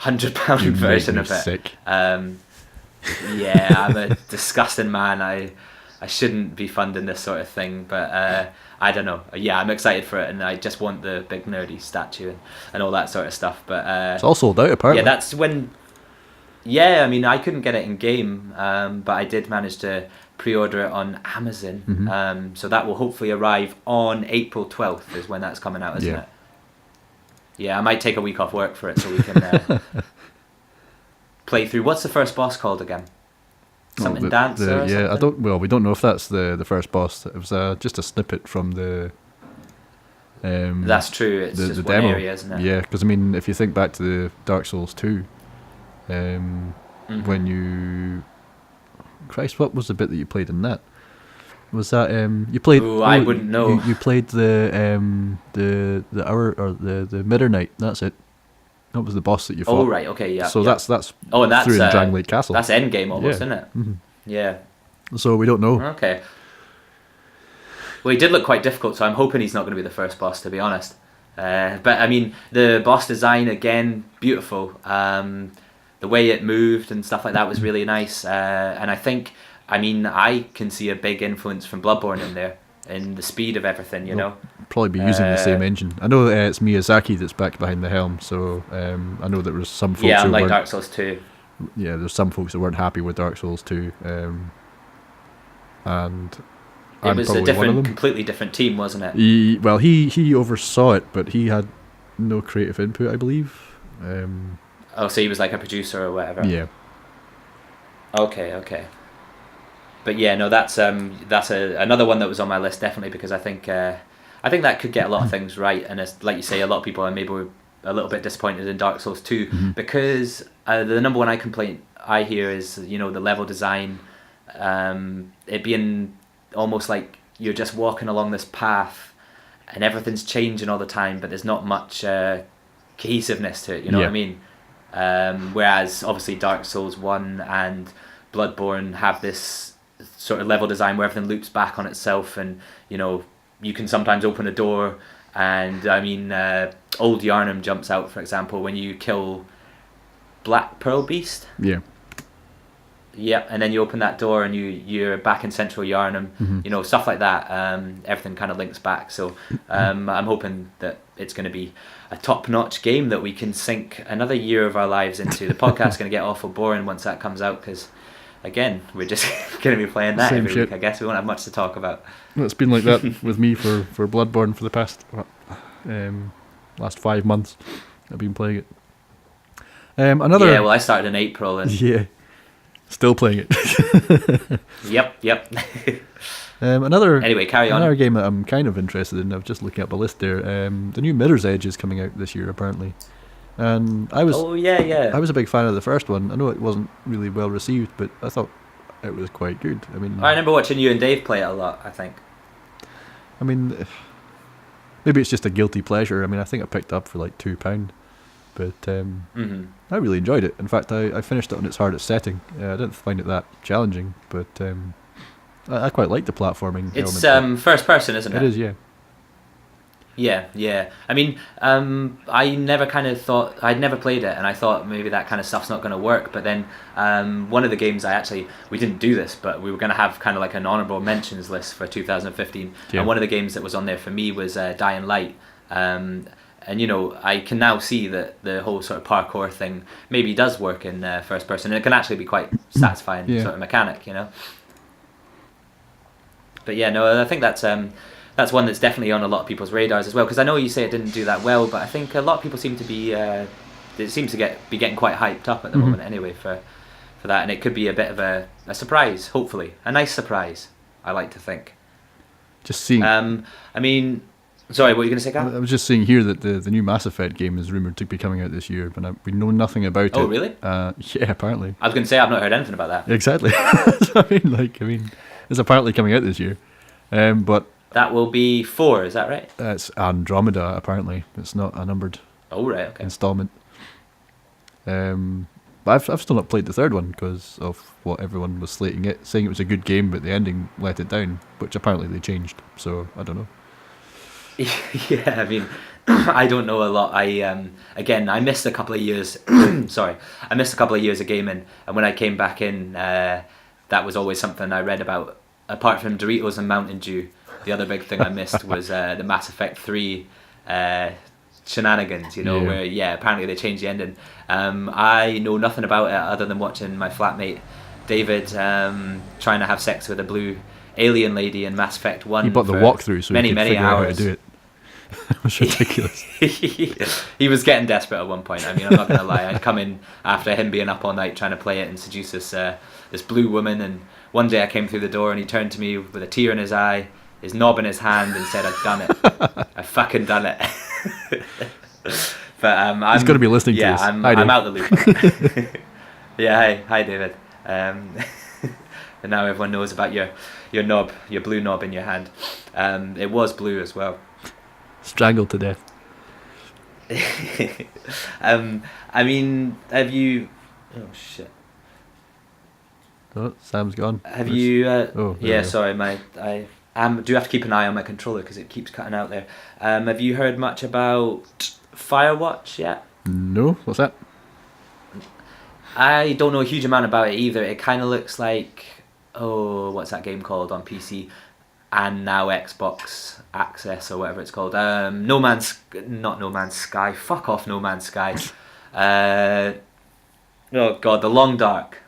£100 version of it. Sick. Yeah, I'm a disgusting man. I shouldn't be funding this sort of thing, but I don't know. Yeah, I'm excited for it, and I just want the big nerdy statue and all that sort of stuff. But it's all sold out, apparently. Yeah, that's when. Yeah, I mean, I couldn't get it in game, but I did manage to pre-order it on Amazon. Mm-hmm. So that will hopefully arrive on April 12th is when that's coming out, isn't it? Yeah, I might take a week off work for it so we can play through. What's the first boss called again? Something Dancer or something? We don't know if that's the first boss. It was just a snippet from the. That's true. It's just the one demo. area, isn't it? Yeah, because I mean, if you think back to the Dark Souls 2, when you, Christ, what was the bit that you played in that? Was that you played? Ooh, I wouldn't know. You played the hour or the Midnight. That's it. That was the boss that you fought. Oh right, okay, yeah. So yeah. that's oh, and that's through in Drangleic Castle. That's endgame almost, Yeah. isn't it? Mm-hmm. Yeah. So we don't know. Okay. Well, he did look quite difficult, so I'm hoping he's not going to be the first boss, to be honest. But I mean, the boss design again, beautiful. The way it moved and stuff like that was really nice. And I think, I mean, I can see a big influence from Bloodborne in there, in the speed of everything, you know. Probably be using the same engine. I know it's Miyazaki that's back behind the helm, so I know there was some folks Yeah, who unlike weren't. Dark Souls 2. Yeah, there's some folks that weren't happy with Dark Souls 2, and It was a probably one of them. completely different team, wasn't it? He oversaw it, but he had no creative input, I believe. Oh, so he was like a producer or whatever. Yeah. Okay. But yeah, no, that's another one that was on my list definitely, because I think that could get a lot of things right, and it's, like you say, a lot of people are maybe a little bit disappointed in Dark Souls 2 because the number one complaint I hear is the level design, it being almost like you're just walking along this path and everything's changing all the time, but there's not much cohesiveness to it. You know what I mean? Whereas obviously Dark Souls 1 and Bloodborne have this sort of level design where everything loops back on itself, and you can sometimes open a door, and I mean Old Yarnum jumps out, for example, when you kill Black Pearl Beast. Yeah, and then you open that door and you're back in Central Yarnum, stuff like that. Everything kind of links back. So I'm hoping that it's going to be a top-notch game that we can sink another year of our lives into. The podcast's going to get awful boring once that comes out because, again, we're just going to be playing that Same every shit. week. I guess we won't have much to talk about. Well, it's been like that with me for Bloodborne for the past last 5 months. I've been playing it. Another. Yeah, well, I started in April. And Yeah. Still playing it. Yep. Anyway, carry on. Another game that I'm kind of interested in. I was just looking up a list there. The new Mirror's Edge is coming out this year, apparently. And I was. Oh yeah. I was a big fan of the first one. I know it wasn't really well received, but I thought it was quite good. I mean, I remember watching you and Dave play it a lot. I think. I mean, maybe it's just a guilty pleasure. I mean, I think I picked it up for like £2, but I really enjoyed it. In fact, I finished it on its hardest setting. I didn't find it that challenging, but I quite like the platforming. It's element. first person, isn't it? It is, yeah. Yeah. I mean, I never kind of thought I'd never played it, and I thought maybe that kind of stuff's not going to work. But then, one of the games we didn't do this, but we were going to have kind of like an honorable mentions list for 2015, and one of the games that was on there for me was Dying Light. And I can now see that the whole sort of parkour thing maybe does work in first person, and it can actually be quite satisfying sort of mechanic, But yeah, no, I think that's one that's definitely on a lot of people's radars as well. Because I know you say it didn't do that well, but I think a lot of people seem to be be getting quite hyped up at the moment anyway for that, and it could be a bit of a surprise, hopefully a nice surprise. I like to think. Just seeing. I mean. Sorry, what were you going to say, Cal? I was just seeing here that the new Mass Effect game is rumoured to be coming out this year, but we know nothing about it. Oh, really? Yeah, apparently. I was going to say, I've not heard anything about that. Exactly. I mean, it's apparently coming out this year. But that will be 4, is that right? It's Andromeda, apparently. It's not a numbered installment. But I've still not played the third one because of what everyone was slating it, saying it was a good game, but the ending let it down, which apparently they changed. So, I don't know. Yeah, I mean, I don't know a lot. I missed a couple of years. Sorry, I missed a couple of years of gaming, and when I came back in, that was always something I read about. Apart from Doritos and Mountain Dew, the other big thing I missed was the Mass Effect 3 shenanigans. Where apparently they changed the ending. I know nothing about it other than watching my flatmate David trying to have sex with a blue alien lady in Mass Effect 1. He bought the walkthrough so he could figure out how to do it. It was ridiculous. He was getting desperate at one point. I mean, I'm not going to lie. I'd come in after him being up all night trying to play it and seduce this blue woman, and one day I came through the door and he turned to me with a tear in his eye, his knob in his hand, and said, "I've done it. I've fucking done it." But he's going to be listening to this. I'm out the loop. Yeah, hi David. And now everyone knows about your knob, your blue knob in your hand. It was blue as well. Strangled to death. I mean, have you? Oh shit! Oh, Sam's gone. Have you? Yeah, sorry, I do have to keep an eye on my controller because it keeps cutting out there. Have you heard much about Firewatch yet? No, what's that? I don't know a huge amount about it either. It kind of looks like, what's that game called on PC? And now Xbox Access or whatever it's called. Not No Man's Sky. Fuck off, No Man's Sky. Oh god, The Long Dark.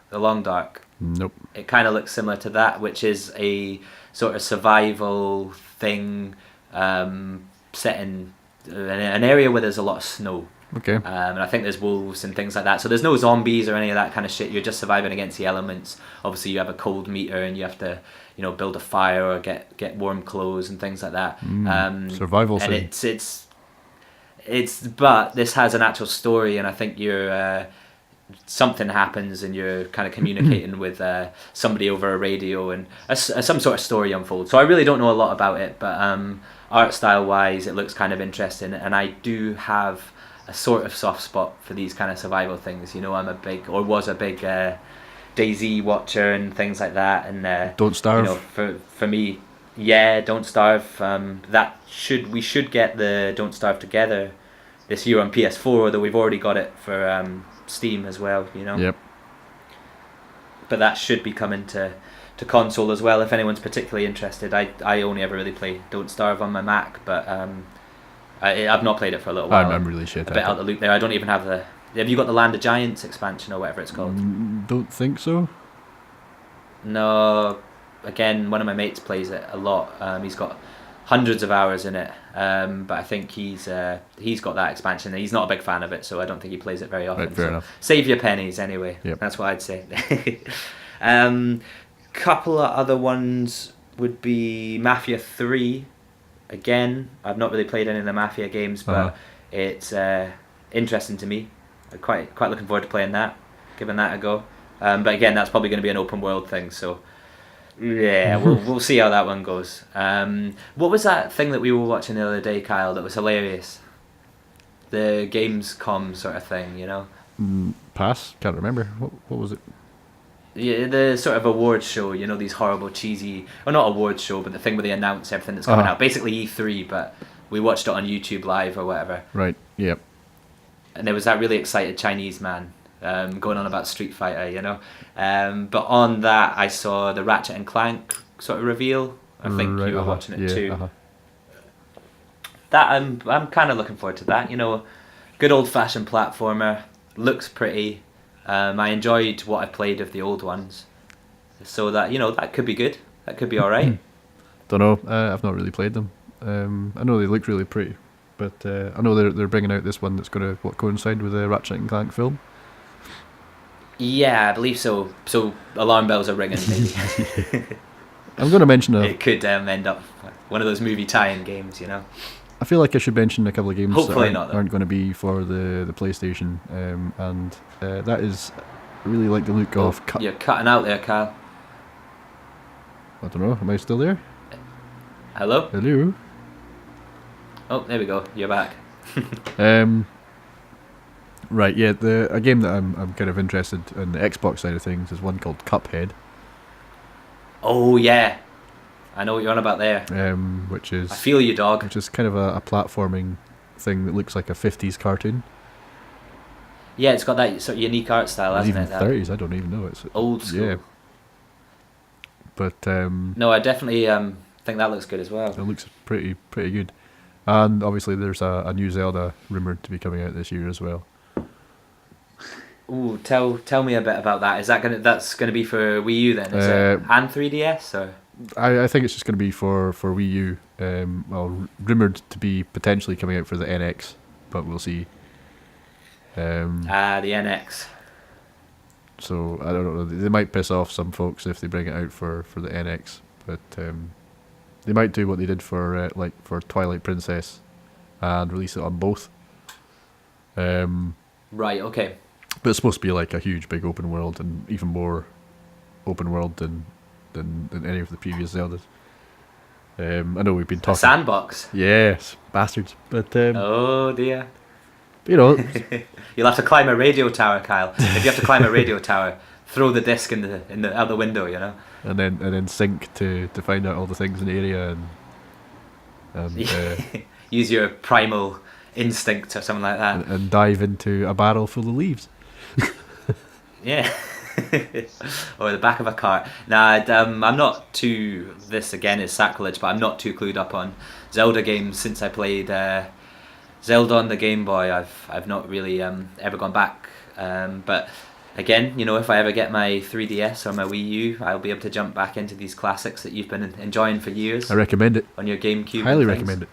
Nope. It kind of looks similar to that, which is a sort of survival thing set in an area where there's a lot of snow. Okay. And I think there's wolves and things like that. So there's no zombies or any of that kind of shit. You're just surviving against the elements. Obviously, you have a cold meter and you have to, build a fire or get warm clothes and things like that. Survival. And but this has an actual story, and I think you're something happens and you're kind of communicating with somebody over a radio, and some sort of story unfolds. So I really don't know a lot about it, but art style wise, it looks kind of interesting, and I do have a sort of soft spot for these kind of survival things. I'm was a big DayZ watcher and things like that, and Don't Starve. For me, Don't Starve. We should get the Don't Starve together this year on PS4, although we've already got it for Steam as well. Yep. But that should be coming to console as well if anyone's particularly interested. I only ever really play Don't Starve on my Mac, but I've not played it for a little while. I'm really shit. A bit out the loop there. I don't even have the. Have you got the Land of Giants expansion or whatever it's called? Don't think so. No. Again, one of my mates plays it a lot. He's got hundreds of hours in it, but I think he's got that expansion. And he's not a big fan of it, so I don't think he plays it very often. Right, fair enough. Save your pennies anyway. Yep. That's what I'd say. Couple of other ones would be Mafia 3. Again, I've not really played any of the Mafia games, but it's interesting to me. I'm quite looking forward to playing that, giving that a go. But again, that's probably going to be an open world thing, so yeah, we'll see how that one goes. What was that thing that we were watching the other day, Kyle, that was hilarious? The Gamescom sort of thing, Pass? Can't remember. What was it? Yeah, the sort of awards show, these horrible cheesy, or not awards show, but the thing where they announce everything that's coming out. Basically E3, but we watched it on YouTube Live or whatever. Right. Yep. And there was that really excited Chinese man going on about Street Fighter, you know. But on that, I saw the Ratchet and Clank sort of reveal. I think you were watching it too. That I'm kind of looking forward to that. You know, good old fashioned platformer, looks pretty. I enjoyed what I played of the old ones, so that that could be good. That could be all right. Don't know. I've not really played them. I know they look really pretty, but I know they're bringing out this one that's going to coincide with the Ratchet and Clank film. Yeah, I believe so. So alarm bells are ringing. Maybe. I'm going to mention it could end up one of those movie tie-in games, you know. I feel like I should mention a couple of games Hopefully that aren't going to be for the PlayStation, and that is, I really like the look of. You're cutting out there, Kyle. I don't know. Am I still there? Hello. Hello. Oh, there we go. You're back. Right. Yeah. A game that I'm kind of interested in the Xbox side of things is one called Cuphead. Oh yeah, I know what you're on about there. Which is. I feel you, dog. Which is kind of a platforming thing that looks like a 50s cartoon. Yeah, it's got that sort of unique art style, hasn't it? Even 30s, I don't even know. It's old school. Yeah. But no, I definitely think that looks good as well. It looks pretty good, and obviously there's a new Zelda rumored to be coming out this year as well. Ooh, tell me a bit about that. Is that's gonna be for Wii U then? Is it and 3DS or? I think it's just going to be for Wii U. Well, rumored to be potentially coming out for the NX, but we'll see. The NX. So I don't know. They might piss off some folks if they bring it out for the NX, but they might do what they did for for Twilight Princess, and release it on both. Right. Okay. But it's supposed to be like a huge, big open world, and even more open world than any of the previous Zeldas. I know we've been talking. A sandbox. Yes, bastards. But oh dear. You know, you'll have to climb a radio tower, Kyle. If you have to climb a radio tower, throw the disc in the out the window, you know. And then sync to find out all the things in the area and use your primal instinct or something like that. And dive into a barrel full of leaves. Yeah. Or the back of a car. Nah, I'm not too. This again is sacrilege, but I'm not too clued up on Zelda games since I played Zelda on the Game Boy. I've not really ever gone back. But again, if I ever get my 3DS or my Wii U, I'll be able to jump back into these classics that you've been enjoying for years. I recommend it. On your GameCube. Highly recommend it.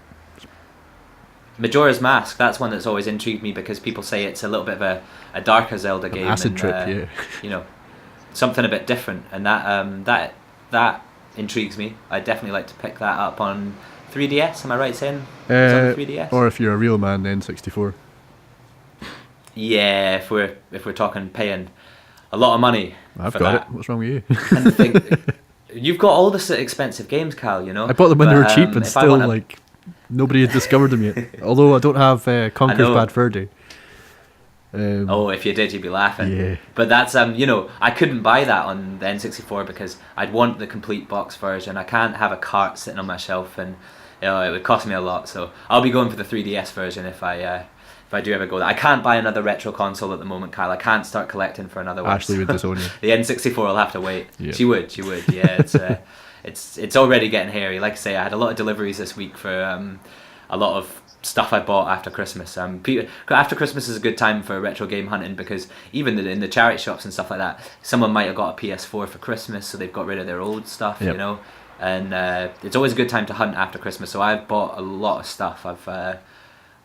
Majora's Mask, that's one that's always intrigued me because people say it's a little bit of a darker Zelda game. Acid trip, yeah. Something a bit different, and that intrigues me. I'd definitely like to pick that up on 3DS. Am I right saying? It's on the 3DS. Or if you're a real man, N64. Yeah, if we're talking paying a lot of money. I've got it. What's wrong with you? And the thing, you've got all the expensive games, Cal. I bought them when they were cheap, and still nobody had discovered them yet. Although I don't have Conker's Bad Fur Day. If you did, you'd be laughing. Yeah. But that's I couldn't buy that on the N64 because I'd want the complete box version. I can't have a cart sitting on my shelf, and it would cost me a lot. So I'll be going for the 3DS version if I do ever go there. I can't buy another retro console at the moment, Kyle. I can't start collecting for another one. Ashley would disown you. The N64 will have to wait. Yeah. She would. Yeah, it's already getting hairy. Like I say, I had a lot of deliveries this week for a lot of stuff I bought after Christmas. After Christmas is a good time for retro game hunting because even in the charity shops and stuff like that, someone might have got a PS4 for Christmas, so they've got rid of their old stuff, yep. And it's always a good time to hunt after Christmas. So I've bought a lot of stuff. I've got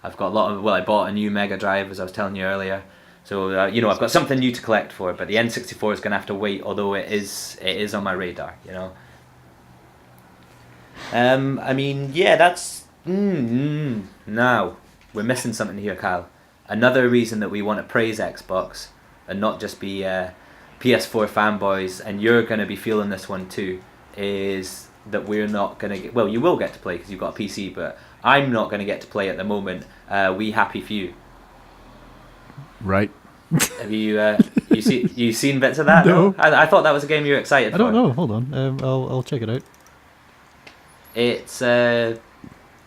a lot of. Well, I bought a new Mega Drive, as I was telling you earlier. So I've got something new to collect for, but the N64 is going to have to wait. Although it is on my radar, that's. Now, we're missing something here, Kyle. Another reason that we want to praise Xbox and not just be PS4 fanboys, and you're going to be feeling this one too, is that we're not going to get... Well, you will get to play because you've got a PC, but I'm not going to get to play at the moment We Happy Few. Right. Have you seen bits of that? No. I thought that was a game you were excited for. I don't know. Hold on. I'll check it out. It's...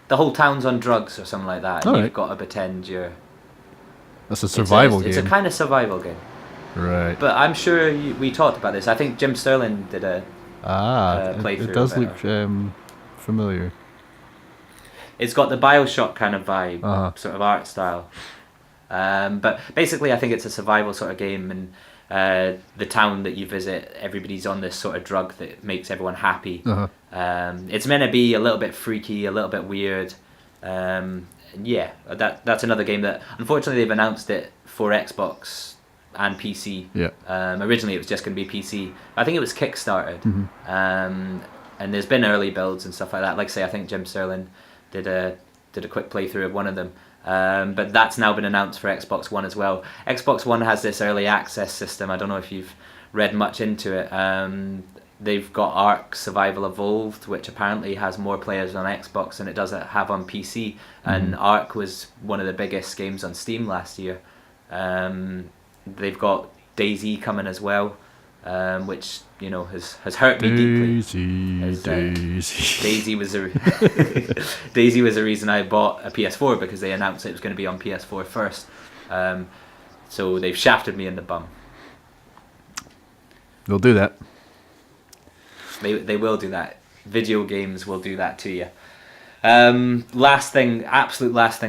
the whole town's on drugs or something like that, and you've got to pretend you're. That's a survival game. It's a kind of survival game. Right. But I'm sure we talked about this. I think Jim Sterling did a playthrough. It does look familiar. It's got the BioShock kind of vibe, sort of art style. But basically, I think it's a survival sort of game, and the town that you visit, everybody's on this sort of drug that makes everyone happy. It's meant to be a little bit freaky, a little bit weird. Yeah, that's another game that unfortunately they've announced it for Xbox and PC. Yeah. Originally, it was just going to be PC. I think it was kickstarted. And there's been early builds and stuff like that. Like I say, I think Jim Sterling did a quick playthrough of one of them. But that's now been announced for Xbox One as well. Xbox One has this early access system. I don't know if you've read much into it. They've got Ark Survival Evolved, which apparently has more players on Xbox than it does have on PC. And Ark was one of the biggest games on Steam last year. They've got DayZ coming as well, which has hurt me deeply. DayZ was DayZ was the reason I bought a PS4, because they announced it was going to be on PS4 first. So they've shafted me in the bum. They'll do that. They will do that. Video games will do that to you. Absolute last thing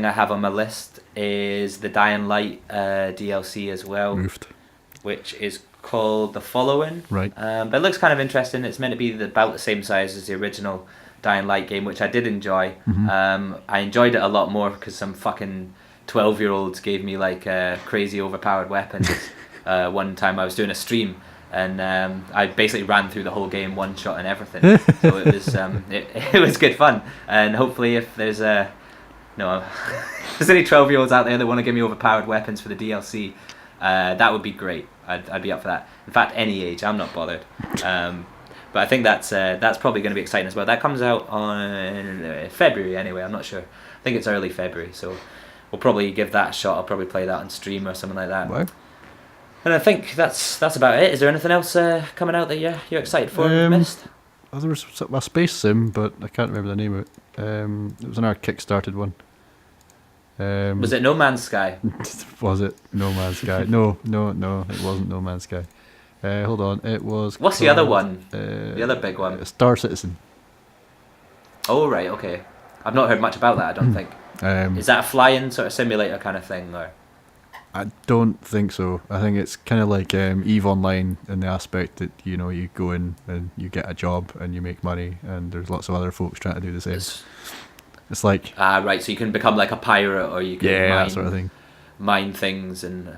I have on my list is the Dying Light DLC as well, which is called The Following. Right. But it looks kind of interesting. It's meant to be about the same size as the original Dying Light game, which I did enjoy. I enjoyed it a lot more because some fucking 12-year-olds gave me like crazy overpowered weapons. One time I was doing a stream, and I basically ran through the whole game one shot and everything. So it was it was good fun. And hopefully, if there's there's any 12-year-olds out there that want to give me overpowered weapons for the DLC, that would be great. I'd be up for that. In fact, any age, I'm not bothered. But I think that's probably going to be exciting as well. That comes out on February anyway. I'm not sure. I think it's early February, so we'll probably give that a shot. I'll probably play that on stream or something like that. Wow. And I think that's about it. Is there anything else coming out that you're excited for? Missed? There was a space sim, but I can't remember the name of it. It was another kickstarted one. Was it No Man's Sky? Was it No Man's Sky? No, it wasn't No Man's Sky. Hold on, it was. What's the other one? The other big one? Star Citizen. Oh right, okay. I've not heard much about that. I don't think. Is that a flying sort of simulator kind of thing, or? I don't think so. I think it's kind of like EVE Online in the aspect that you go in and you get a job and you make money, and there's lots of other folks trying to do the same. It's like right, so you can become like a pirate, or you can that sort of thing. Mine things and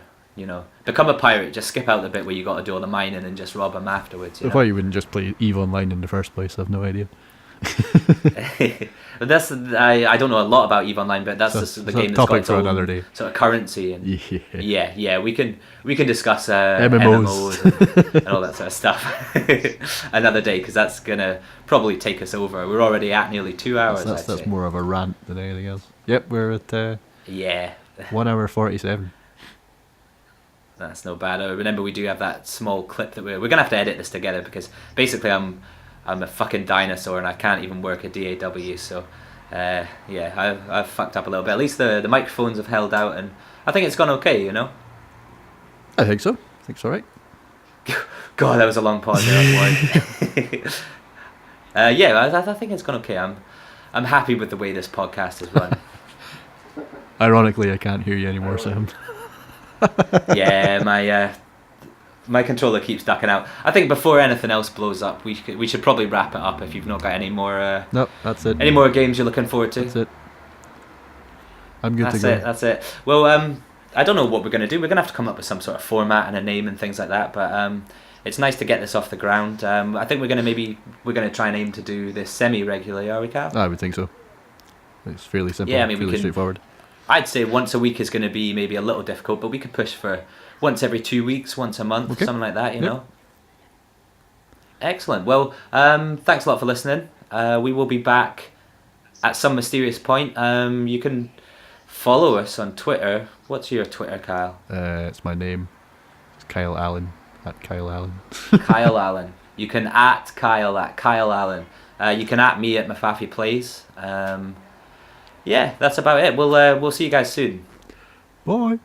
become a pirate. Just skip out the bit where you got to do all the mining and just rob them afterwards. Why you wouldn't just play EVE Online in the first place? I've no idea. But I don't know a lot about EVE Online, but that's just the game that's got its own another day. Sort of currency and yeah we can discuss MMOs and all that sort of stuff another day, because that's gonna probably take us over. We're already at nearly 2 hours. That's more of a rant than anything else. Yep, we're at 1 hour 47. That's no bad. Remember, we do have that small clip that we're gonna have to edit this together, because basically I'm a fucking dinosaur and I can't even work a DAW, so I've fucked up a little bit. At least the microphones have held out, and I think it's gone okay, I think so. I think it's alright. God, that was a long pause there. I think it's gone okay. I'm happy with the way this podcast is run. Ironically, I can't hear you anymore, Sam. Yeah, my controller keeps ducking out. I think before anything else blows up, we should probably wrap it up if you've not got any more. Nope, that's it. Any more games you're looking forward to? That's it. I'm good to go. That's it. Well, I don't know what we're going to do. We're going to have to come up with some sort of format and a name and things like that. But it's nice to get this off the ground. I think we're going to try and aim to do this semi-regularly. Are we, Cal? I would think so. It's fairly simple. Yeah, I mean, fairly straightforward. I'd say once a week is going to be maybe a little difficult, but we could push for once every 2 weeks, once a month, something like that, you know. Excellent. Well, thanks a lot for listening. We will be back at some mysterious point. You can follow us on Twitter. What's your Twitter, Kyle? It's my name. It's Kyle Allen, at Kyle Allen. Kyle Allen. You can at Kyle Allen. You can at me at Mafafi Plays. yeah, that's about it. We'll see you guys soon. Bye.